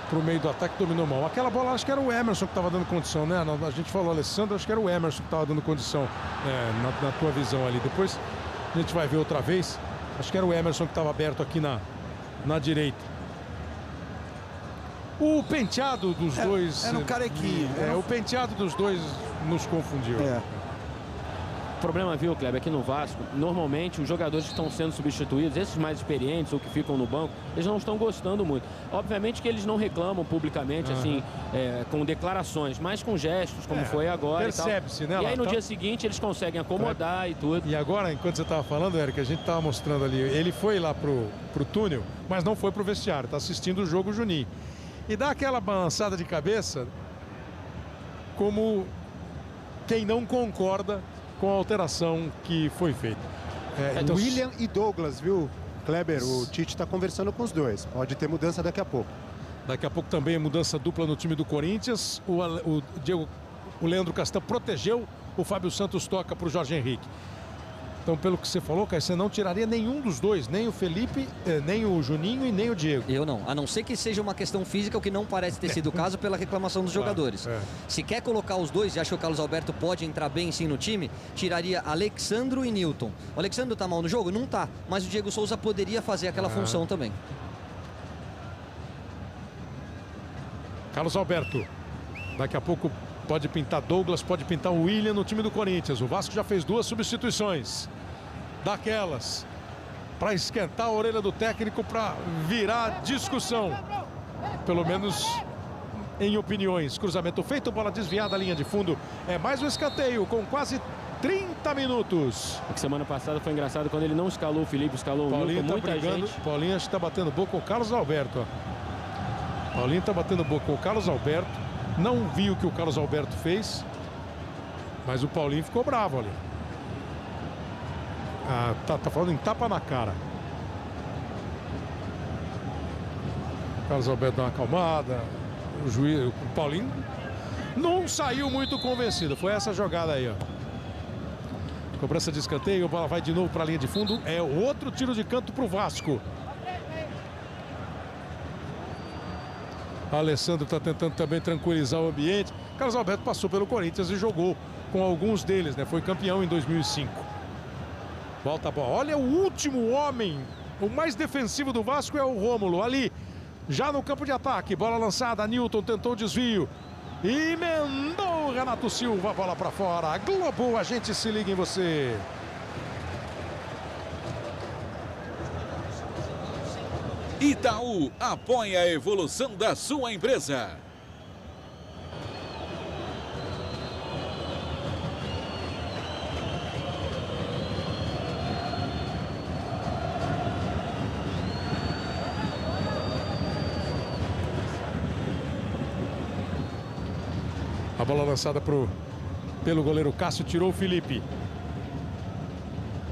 para o meio do ataque, dominou mal. Aquela bola, acho que era o Emerson que estava dando condição, né? A gente falou, Alessandro, acho que era o Emerson que estava dando condição, na tua visão ali. Depois a gente vai ver outra vez. Acho que era o Emerson que estava aberto aqui na direita. O penteado dos dois... Era um carequinho. O penteado dos dois nos confundiu. O problema, viu, Kleber, aqui no Vasco, normalmente os jogadores que estão sendo substituídos, esses mais experientes ou que ficam no banco, eles não estão gostando muito. Obviamente que eles não reclamam publicamente, assim, com declarações, mas com gestos, como foi agora. Percebe-se, né? E aí no dia seguinte eles conseguem acomodar e tudo. E agora, enquanto você estava falando, Eric, a gente estava mostrando ali, ele foi lá pro túnel, mas não foi pro vestiário, está assistindo o jogo Juninho. E dá aquela balançada de cabeça como quem não concorda com a alteração que foi feita. William e Douglas, viu, Kleber? O Tite está conversando com os dois. Pode ter mudança daqui a pouco. Daqui a pouco também mudança dupla no time do Corinthians. O Leandro Castan protegeu, o Fábio Santos toca para o Jorge Henrique. Então, pelo que você falou, Caio, você não tiraria nenhum dos dois, nem o Felipe, nem o Juninho e nem o Diego. Eu não, a não ser que seja uma questão física, o que não parece ter sido o caso pela reclamação dos jogadores. Se quer colocar os dois, e acha que o Carlos Alberto pode entrar bem sim no time, tiraria Alexandro e Newton. O Alexandro tá mal no jogo? Não tá, mas o Diego Souza poderia fazer aquela função também. Carlos Alberto, daqui a pouco pode pintar Douglas, pode pintar o William no time do Corinthians. O Vasco já fez 2 substituições. Daquelas, para esquentar a orelha do técnico, para virar discussão. Pelo menos em opiniões. Cruzamento feito, bola desviada, linha de fundo. É mais um escanteio com quase 30 minutos. Semana passada foi engraçado quando ele não escalou o Felipe, escalou o Newton, muita gente. Paulinho está batendo boca com o Carlos Alberto. Ó. Paulinho está batendo boca com o Carlos Alberto. Não viu o que o Carlos Alberto fez, mas o Paulinho ficou bravo ali. Tá falando em tapa na cara. O Carlos Alberto dá uma acalmada. O Paulinho não saiu muito convencido. Foi essa jogada aí, ó. Cobrança de escanteio, a bola vai de novo para a linha de fundo. É outro tiro de canto para o Vasco. Alessandro está tentando também tranquilizar o ambiente. Carlos Alberto passou pelo Corinthians e jogou com alguns deles, né? Foi campeão em 2005. Volta a bola. Olha o último homem. O mais defensivo do Vasco é o Rômulo. Ali, já no campo de ataque. Bola lançada. Newton tentou o desvio. E emendou o Renato Silva. A bola para fora. Globo, a gente se liga em você. Itaú apoia a evolução da sua empresa. A bola lançada pelo goleiro Cássio, tirou o Felipe.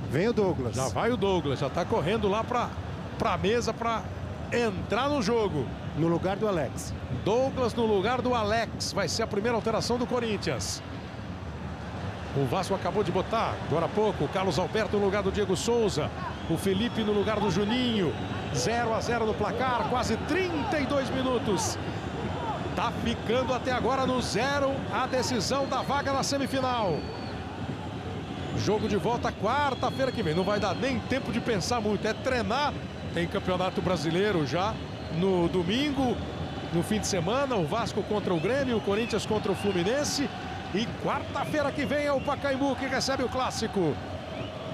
Vem o Douglas. Já vai o Douglas, já está correndo lá para a mesa para entrar no jogo. No lugar do Alex. Douglas no lugar do Alex. Vai ser a primeira alteração do Corinthians. O Vasco acabou de botar, agora há pouco, o Carlos Alberto no lugar do Diego Souza. O Felipe no lugar do Juninho. 0-0 no placar, quase 32 minutos. Tá ficando até agora no 0 a decisão da vaga na semifinal. Jogo de volta quarta-feira que vem. Não vai dar nem tempo de pensar muito. É treinar. Tem Campeonato Brasileiro já no domingo, no fim de semana. O Vasco contra o Grêmio, o Corinthians contra o Fluminense. E quarta-feira que vem é o Pacaembu que recebe o clássico.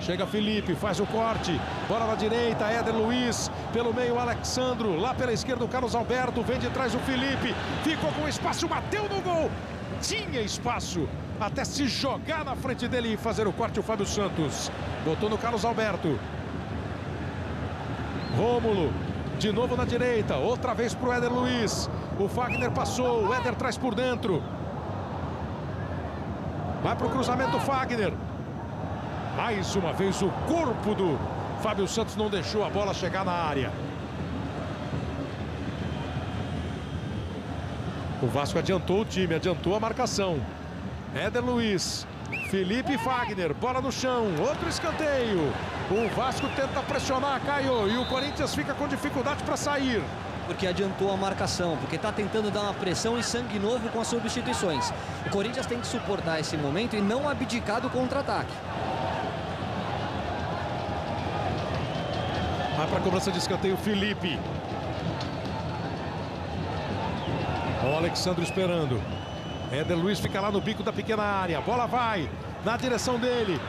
Chega Felipe, faz o corte. Bola na direita, Éder Luiz. Pelo meio, Alexandro. Lá pela esquerda, o Carlos Alberto. Vem de trás o Felipe. Ficou com espaço, bateu no gol. Tinha espaço até se jogar na frente dele e fazer o corte o Fábio Santos. Botou no Carlos Alberto. Rômulo, de novo na direita, outra vez para o Éder Luiz. O Fagner passou, o Éder traz por dentro. Vai para o cruzamento Fagner. Mais uma vez o corpo do Fábio Santos não deixou a bola chegar na área. O Vasco adiantou o time, adiantou a marcação. Éder Luiz, Felipe Fagner, bola no chão, outro escanteio. O Vasco tenta pressionar, Caio, e o Corinthians fica com dificuldade para sair. Porque adiantou a marcação, porque está tentando dar uma pressão e sangue novo com as substituições. O Corinthians tem que suportar esse momento e não abdicar do contra-ataque. Vai para a cobrança de escanteio, Felipe. O Alexandre esperando. Éder Luiz fica lá no bico da pequena área. A bola vai na direção dele.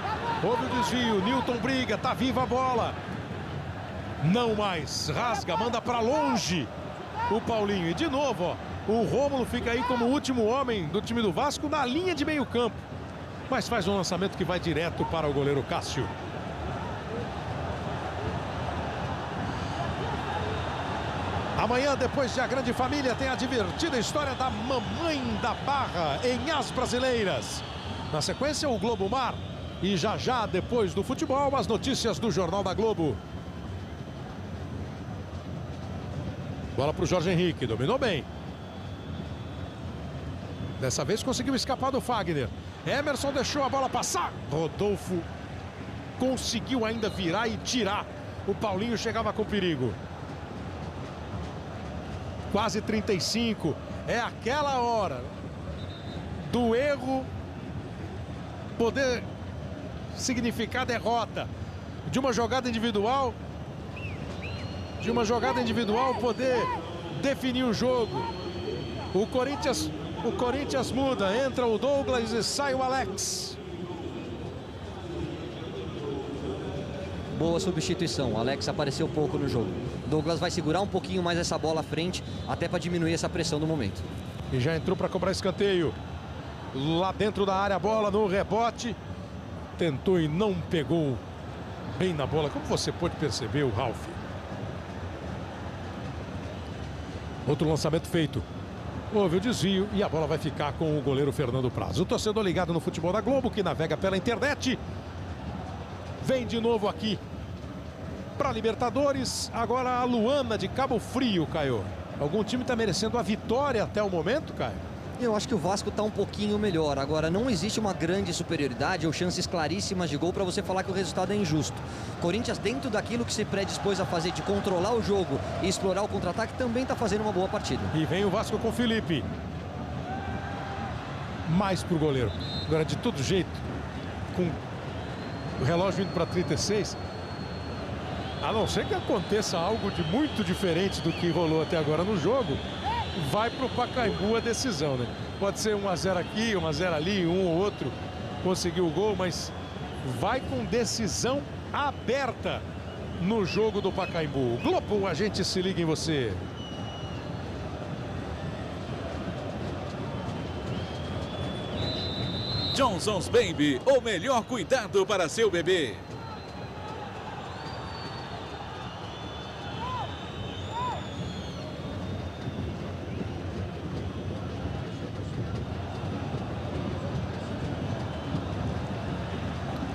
Houve o desvio. Newton briga. Tá viva a bola. Não mais. Rasga. Manda para longe o Paulinho. E de novo, ó, o Rômulo fica aí como o último homem do time do Vasco na linha de meio campo. Mas faz um lançamento que vai direto para o goleiro Cássio. Amanhã, depois de A Grande Família, tem a divertida história da Mamãe da Barra em As Brasileiras. Na sequência, o Globo Mar. E já, depois do futebol, as notícias do Jornal da Globo. Bola para o Jorge Henrique, dominou bem. Dessa vez conseguiu escapar do Fagner. Emerson deixou a bola passar. Rodolfo conseguiu ainda virar e tirar. O Paulinho chegava com perigo. Quase 35. É aquela hora do erro poder significar derrota. De uma jogada individual. Poder definir o jogo. O Corinthians muda. Entra o Douglas e sai o Alex. Boa substituição. O Alex apareceu pouco no jogo. Douglas vai segurar um pouquinho mais essa bola à frente, até para diminuir essa pressão do momento. E já entrou para cobrar escanteio. Lá dentro da área, a bola no rebote. Tentou e não pegou bem na bola. Como você pode perceber, o Ralf. Outro lançamento feito. Houve o desvio e a bola vai ficar com o goleiro Fernando Praz. O torcedor ligado no futebol da Globo, que navega pela internet, vem de novo aqui para Libertadores. Agora a Luana de Cabo Frio, Caio. Algum time está merecendo a vitória até o momento, Caio? Eu acho que o Vasco está um pouquinho melhor. Agora, não existe uma grande superioridade ou chances claríssimas de gol para você falar que o resultado é injusto. Corinthians, dentro daquilo que se predispôs a fazer, de controlar o jogo e explorar o contra-ataque, também está fazendo uma boa partida. E vem o Vasco com o Felipe. Mais pro goleiro. Agora, de todo jeito, com o relógio indo para 36, a não ser que aconteça algo de muito diferente do que rolou até agora no jogo, vai pro Pacaembu a decisão, né? Pode ser 1 a 0 aqui, 1 a 0 ali, um ou outro conseguiu o gol, mas vai com decisão aberta no jogo do Pacaembu. Globo, a gente se liga em você. Johnson's Baby, o melhor cuidado para seu bebê.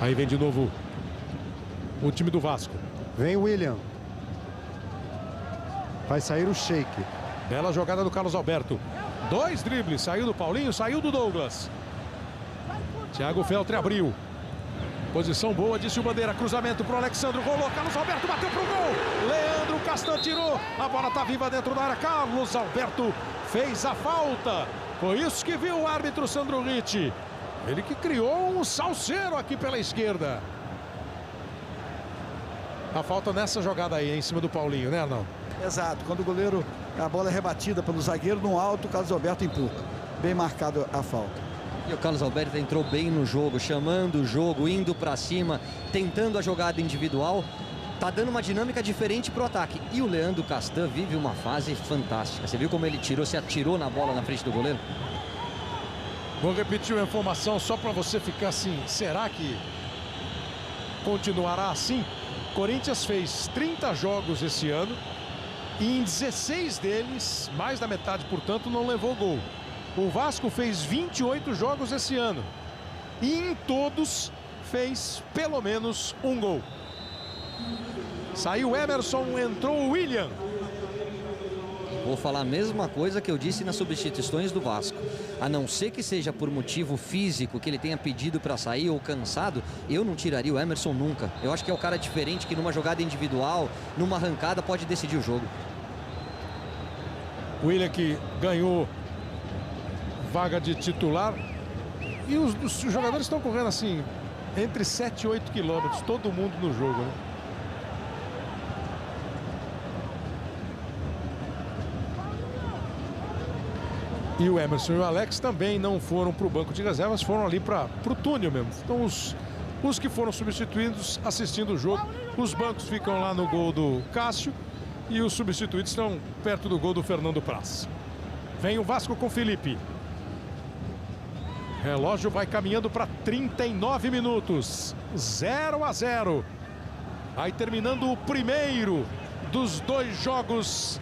Aí vem de novo o time do Vasco. Vem o William. Vai sair o Sheik. Bela jogada do Carlos Alberto. 2 dribles. Saiu do Paulinho, saiu do Douglas. Thiago Feltre abriu. Posição boa de Silbandeira. Cruzamento pro Alexandre. Rolou. Carlos Alberto bateu pro gol. Leandro Castan tirou. A bola tá viva dentro da área. Carlos Alberto fez a falta. Foi isso que viu o árbitro Sandro Ricci. Ele que criou um salseiro aqui pela esquerda. A falta nessa jogada aí, em cima do Paulinho, né, Arnaldo? Exato. Quando o goleiro, a bola é rebatida pelo zagueiro no alto, o Carlos Alberto empurra. Bem marcado a falta. E o Carlos Alberto entrou bem no jogo, chamando o jogo, indo para cima, tentando a jogada individual. Tá dando uma dinâmica diferente pro ataque. E o Leandro Castan vive uma fase fantástica. Você viu como ele se atirou na bola na frente do goleiro? Vou repetir uma informação só para você ficar assim. Será que continuará assim? Corinthians fez 30 jogos esse ano e em 16 deles, mais da metade, portanto, não levou gol. O Vasco fez 28 jogos esse ano e em todos fez pelo menos um gol. Saiu Emerson, entrou o William. Vou falar a mesma coisa que eu disse nas substituições do Vasco. A não ser que seja por motivo físico, que ele tenha pedido para sair ou cansado, eu não tiraria o Emerson nunca. Eu acho que é o cara diferente que numa jogada individual, numa arrancada, pode decidir o jogo. O William que ganhou vaga de titular. E os jogadores estão correndo assim, entre 7 e 8 quilômetros, todo mundo no jogo, né? E o Emerson e o Alex também não foram para o banco de reservas, foram ali para o túnel mesmo. Então os que foram substituídos assistindo o jogo, os bancos ficam lá no gol do Cássio e os substituídos estão perto do gol do Fernando Praz. Vem o Vasco com Felipe. Relógio vai caminhando para 39 minutos. 0 a 0. Aí terminando o primeiro dos 2 jogos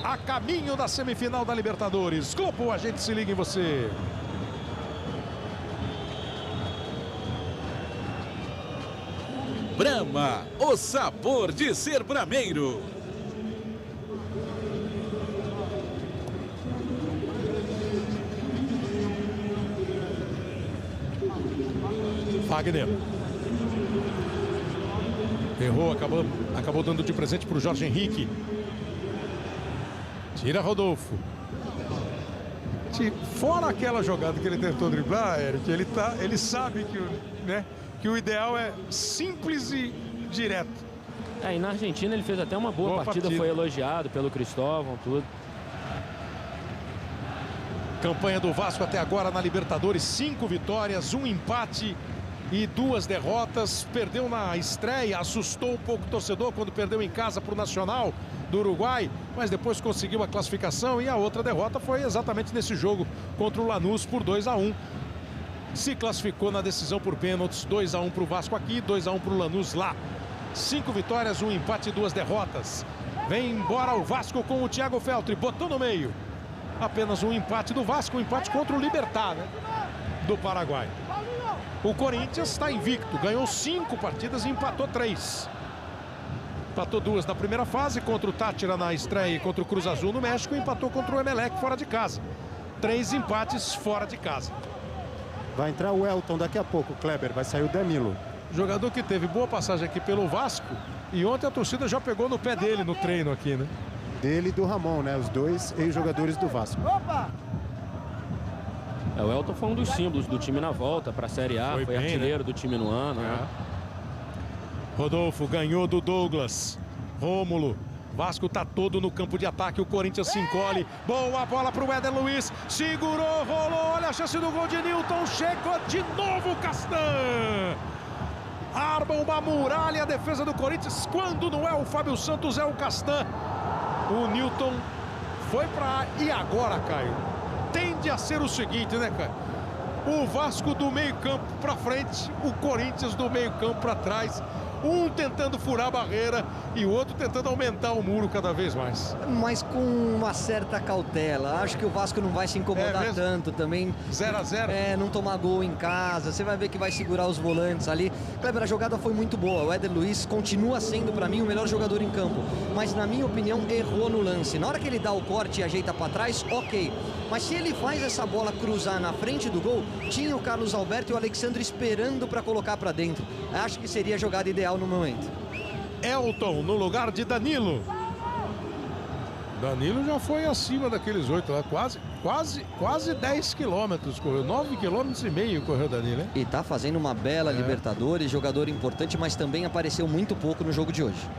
a caminho da semifinal da Libertadores. Globo, a gente se liga em você. Brahma, o sabor de ser brameiro. Wagner. Errou, acabou dando de presente para o Jorge Henrique. Tira Rodolfo. Fora aquela jogada que ele tentou driblar, Eric, ele sabe que o ideal é simples e direto. E na Argentina ele fez até uma boa partida, foi elogiado pelo Cristóvão, tudo. Campanha do Vasco até agora na Libertadores, 5 vitórias, 1 empate e 2 derrotas. Perdeu na estreia, assustou um pouco o torcedor quando perdeu em casa para o Nacional do Uruguai, mas depois conseguiu a classificação, e a outra derrota foi exatamente nesse jogo contra o Lanús por 2-1. Se classificou na decisão por pênaltis, 2-1 para o Vasco aqui, 2-1 para o Lanús lá. 5 vitórias, 1 empate e 2 derrotas. Vem embora o Vasco com o Thiago Feltri, botou no meio. Apenas um empate do Vasco, um empate contra o Libertad, né, do Paraguai. O Corinthians está invicto, ganhou 5 partidas e empatou 3. Empatou 2 na primeira fase, contra o Táchira na estreia e contra o Cruz Azul no México, e empatou contra o Emelec fora de casa. 3 empates fora de casa. Vai entrar o Elton daqui a pouco, Kleber, vai sair o Danilo. Jogador que teve boa passagem aqui pelo Vasco, e ontem a torcida já pegou no pé dele no treino aqui, né? Dele e do Ramon, né? Os dois ex-jogadores do Vasco. O Elton foi um dos símbolos do time na volta para a Série A, foi artilheiro, né, do time no ano. Né? Rodolfo ganhou do Douglas. Rômulo. Vasco tá todo no campo de ataque, o Corinthians se encolhe. Boa bola para o Éder Luiz. Segurou, rolou, olha a chance do gol de Nilton. Chegou de novo o Castan. Arma uma muralha a defesa do Corinthians. Quando não é o Fábio Santos, é o Castan. O Nilton foi para... E agora, Caio? Tende a ser o seguinte, né, Caio? O Vasco do meio campo para frente, o Corinthians do meio campo para trás. Um tentando furar a barreira e o outro tentando aumentar o muro cada vez mais. Mas com uma certa cautela. Acho que o Vasco não vai se incomodar tanto também. 0-0. Não tomar gol em casa. Você vai ver que vai segurar os volantes ali. Kleber, a jogada foi muito boa. O Éder Luiz continua sendo, para mim, o melhor jogador em campo. Mas, na minha opinião, errou no lance. Na hora que ele dá o corte e ajeita para trás, ok. Mas se ele faz essa bola cruzar na frente do gol, tinha o Carlos Alberto e o Alexandre esperando para colocar para dentro. Acho que seria a jogada ideal no momento. Elton no lugar de Danilo. Danilo já foi acima daqueles 8 lá, quase 10 quilômetros correu, 9,5 quilômetros correu Danilo, hein? E tá fazendo uma bela Libertadores, jogador importante, mas também apareceu muito pouco no jogo de hoje.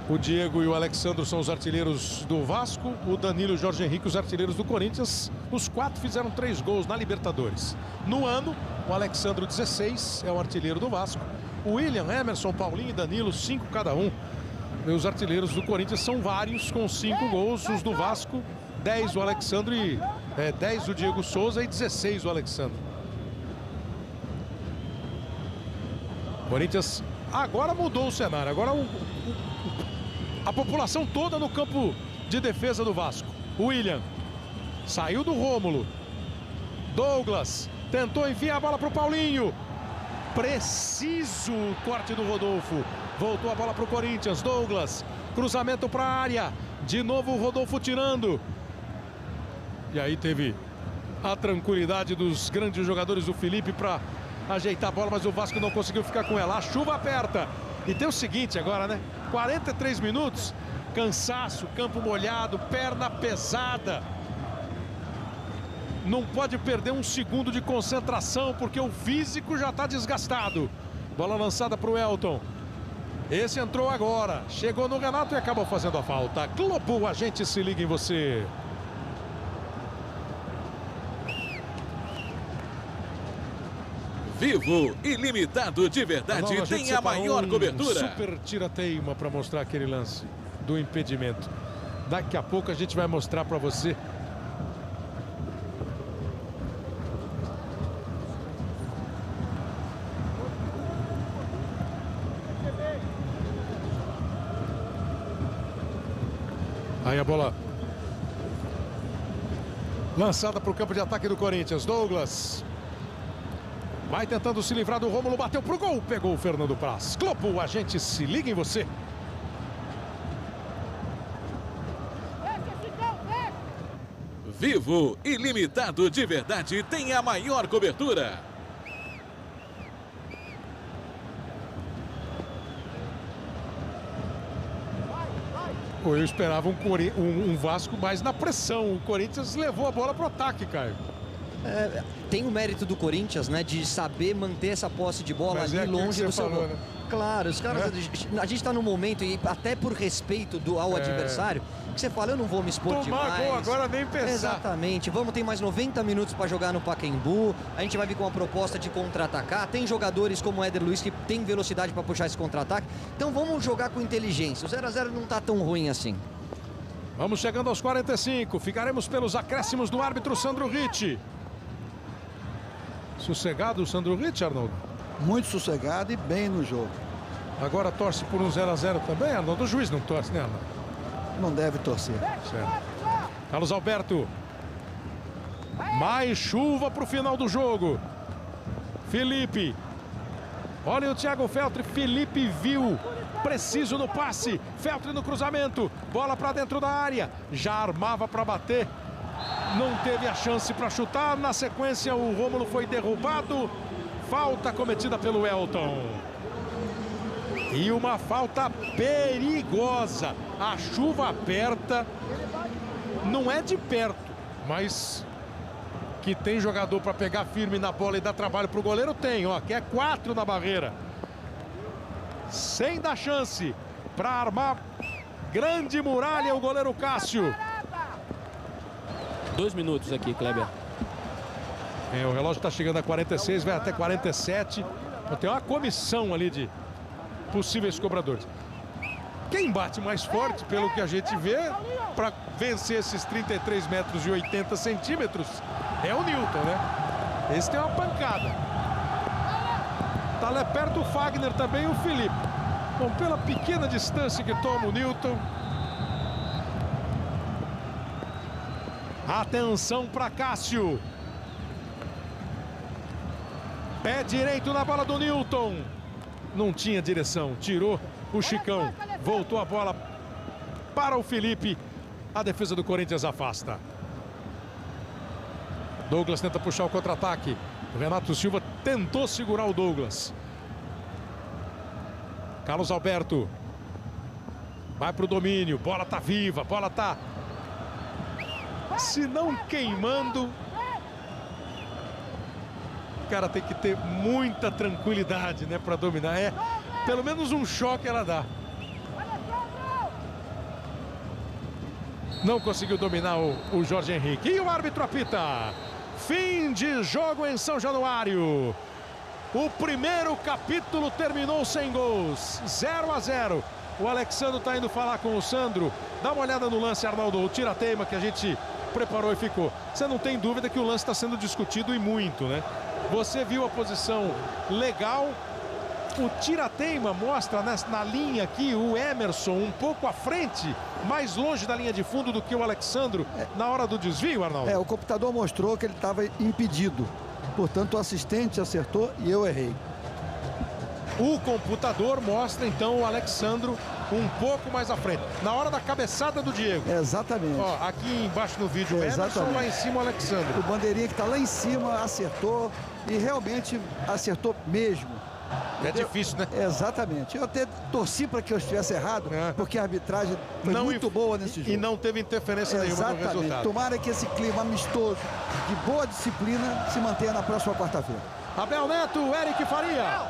O Diego e o Alexandre são os artilheiros do Vasco, o Danilo e o Jorge Henrique os artilheiros do Corinthians. Os 4 fizeram 3 gols na Libertadores. No ano, o Alexandre 16 é o artilheiro do Vasco. O William, Emerson, Paulinho e Danilo, 5 cada um. E os artilheiros do Corinthians são vários, com 5 gols. Os do Vasco, 10 o Alexandre, 10 o Diego Souza e 16 o Alexandre. Corinthians agora mudou o cenário. Agora a população toda no campo de defesa do Vasco. O William saiu do Rômulo. Douglas tentou enfiar a bola para o Paulinho. Preciso o corte do Rodolfo. Voltou a bola para o Corinthians. Douglas, cruzamento para a área. De novo o Rodolfo tirando. E aí teve a tranquilidade dos grandes jogadores do Felipe para ajeitar a bola, mas o Vasco não conseguiu ficar com ela. A chuva aperta. E tem o seguinte agora, né? 43 minutos, cansaço, campo molhado, perna pesada. Não pode perder um segundo de concentração, porque o físico já está desgastado. Bola lançada para o Elton. Esse entrou agora, chegou no Renato e acabou fazendo a falta. Globo, a gente se liga em você. Vivo, ilimitado de verdade, tem a maior cobertura. Super tira-teima para mostrar aquele lance do impedimento. Daqui a pouco a gente vai mostrar para você. Aí a bola lançada para o campo de ataque do Corinthians. Douglas. Vai tentando se livrar do Rômulo, bateu pro gol, pegou o Fernando Praz. Globo, a gente se liga em você. Vivo, ilimitado de verdade, tem a maior cobertura. Eu esperava um Vasco mais na pressão. O Corinthians levou a bola pro ataque, Caio. Tem o mérito do Corinthians, né, de saber manter essa posse de bola ali longe do seu gol. Né? Claro, os caras, a gente está no momento, e até por respeito ao adversário, que você fala, eu não vou me expor demais. Tomar gol agora nem pensar. Exatamente, vamos ter mais 90 minutos para jogar no Pacaembu, a gente vai vir com uma proposta de contra-atacar, tem jogadores como o Éder Luiz que tem velocidade para puxar esse contra-ataque, então vamos jogar com inteligência, o 0 a 0 não está tão ruim assim. Vamos chegando aos 45, ficaremos pelos acréscimos do árbitro Sandro Ritt. Sossegado o Sandro Ritt, Arnoldo? Muito sossegado e bem no jogo. Agora torce por um 0 a 0 também, Arnoldo? O juiz não torce, né, Arnoldo? Não deve torcer. Certo. Carlos Alberto. Mais chuva para o final do jogo. Felipe. Olha o Thiago Feltre. Felipe viu. Preciso no passe. Feltre no cruzamento. Bola para dentro da área. Já armava para bater. Não teve a chance para chutar. Na sequência, o Rômulo foi derrubado. Falta cometida pelo Elton. E uma falta perigosa. A chuva aperta. Não é de perto, mas que tem jogador para pegar firme na bola e dar trabalho para o goleiro, tem. Ó, que é 4 na barreira. Sem dar chance para armar grande muralha o goleiro Cássio. 2 minutos aqui, Kleber. O relógio está chegando a 46, vai até 47. Tem uma comissão ali de possíveis cobradores. Quem bate mais forte, pelo que a gente vê, para vencer esses 33 metros e 80 centímetros, é o Newton, né? Esse tem uma pancada. Tá lá perto o Fagner também e o Felipe. Bom, pela pequena distância que toma o Newton. Atenção para Cássio. Pé direito na bola do Newton. Não tinha direção, tirou o Chicão. Voltou a bola para o Felipe. A defesa do Corinthians afasta. Douglas tenta puxar o contra-ataque. O Renato Silva tentou segurar o Douglas. Carlos Alberto. Vai para o domínio. Bola tá viva, bola tá, se não queimando. O cara tem que ter muita tranquilidade, né, para dominar. Pelo menos um choque ela dá. Não conseguiu dominar o Jorge Henrique. E o árbitro apita. Fim de jogo em São Januário. O primeiro capítulo terminou sem gols. 0 a 0. O Alexandro está indo falar com o Sandro. Dá uma olhada no lance, Arnaldo. O tira-teima que a gente preparou e ficou. Você não tem dúvida que o lance está sendo discutido e muito, né? Você viu a posição legal. O tira-teima mostra na linha aqui o Emerson um pouco à frente, mais longe da linha de fundo do que o Alexandro na hora do desvio, Arnaldo. O computador mostrou que ele estava impedido. Portanto, o assistente acertou e eu errei. O computador mostra então o Alexandro um pouco mais à frente. Na hora da cabeçada do Diego. Exatamente. Ó, aqui embaixo no vídeo o Emerson, lá em cima o Alexandro. O bandeirinha que está lá em cima acertou e realmente acertou mesmo. É difícil, né? Exatamente. Eu até torci para que eu estivesse errado, porque a arbitragem foi muito boa nesse jogo. E não teve interferência nenhuma no resultado. Tomara que esse clima amistoso, de boa disciplina, se mantenha na próxima quarta-feira. Abel Neto, Eric Faria.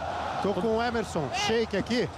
Tô com o Emerson Sheik aqui.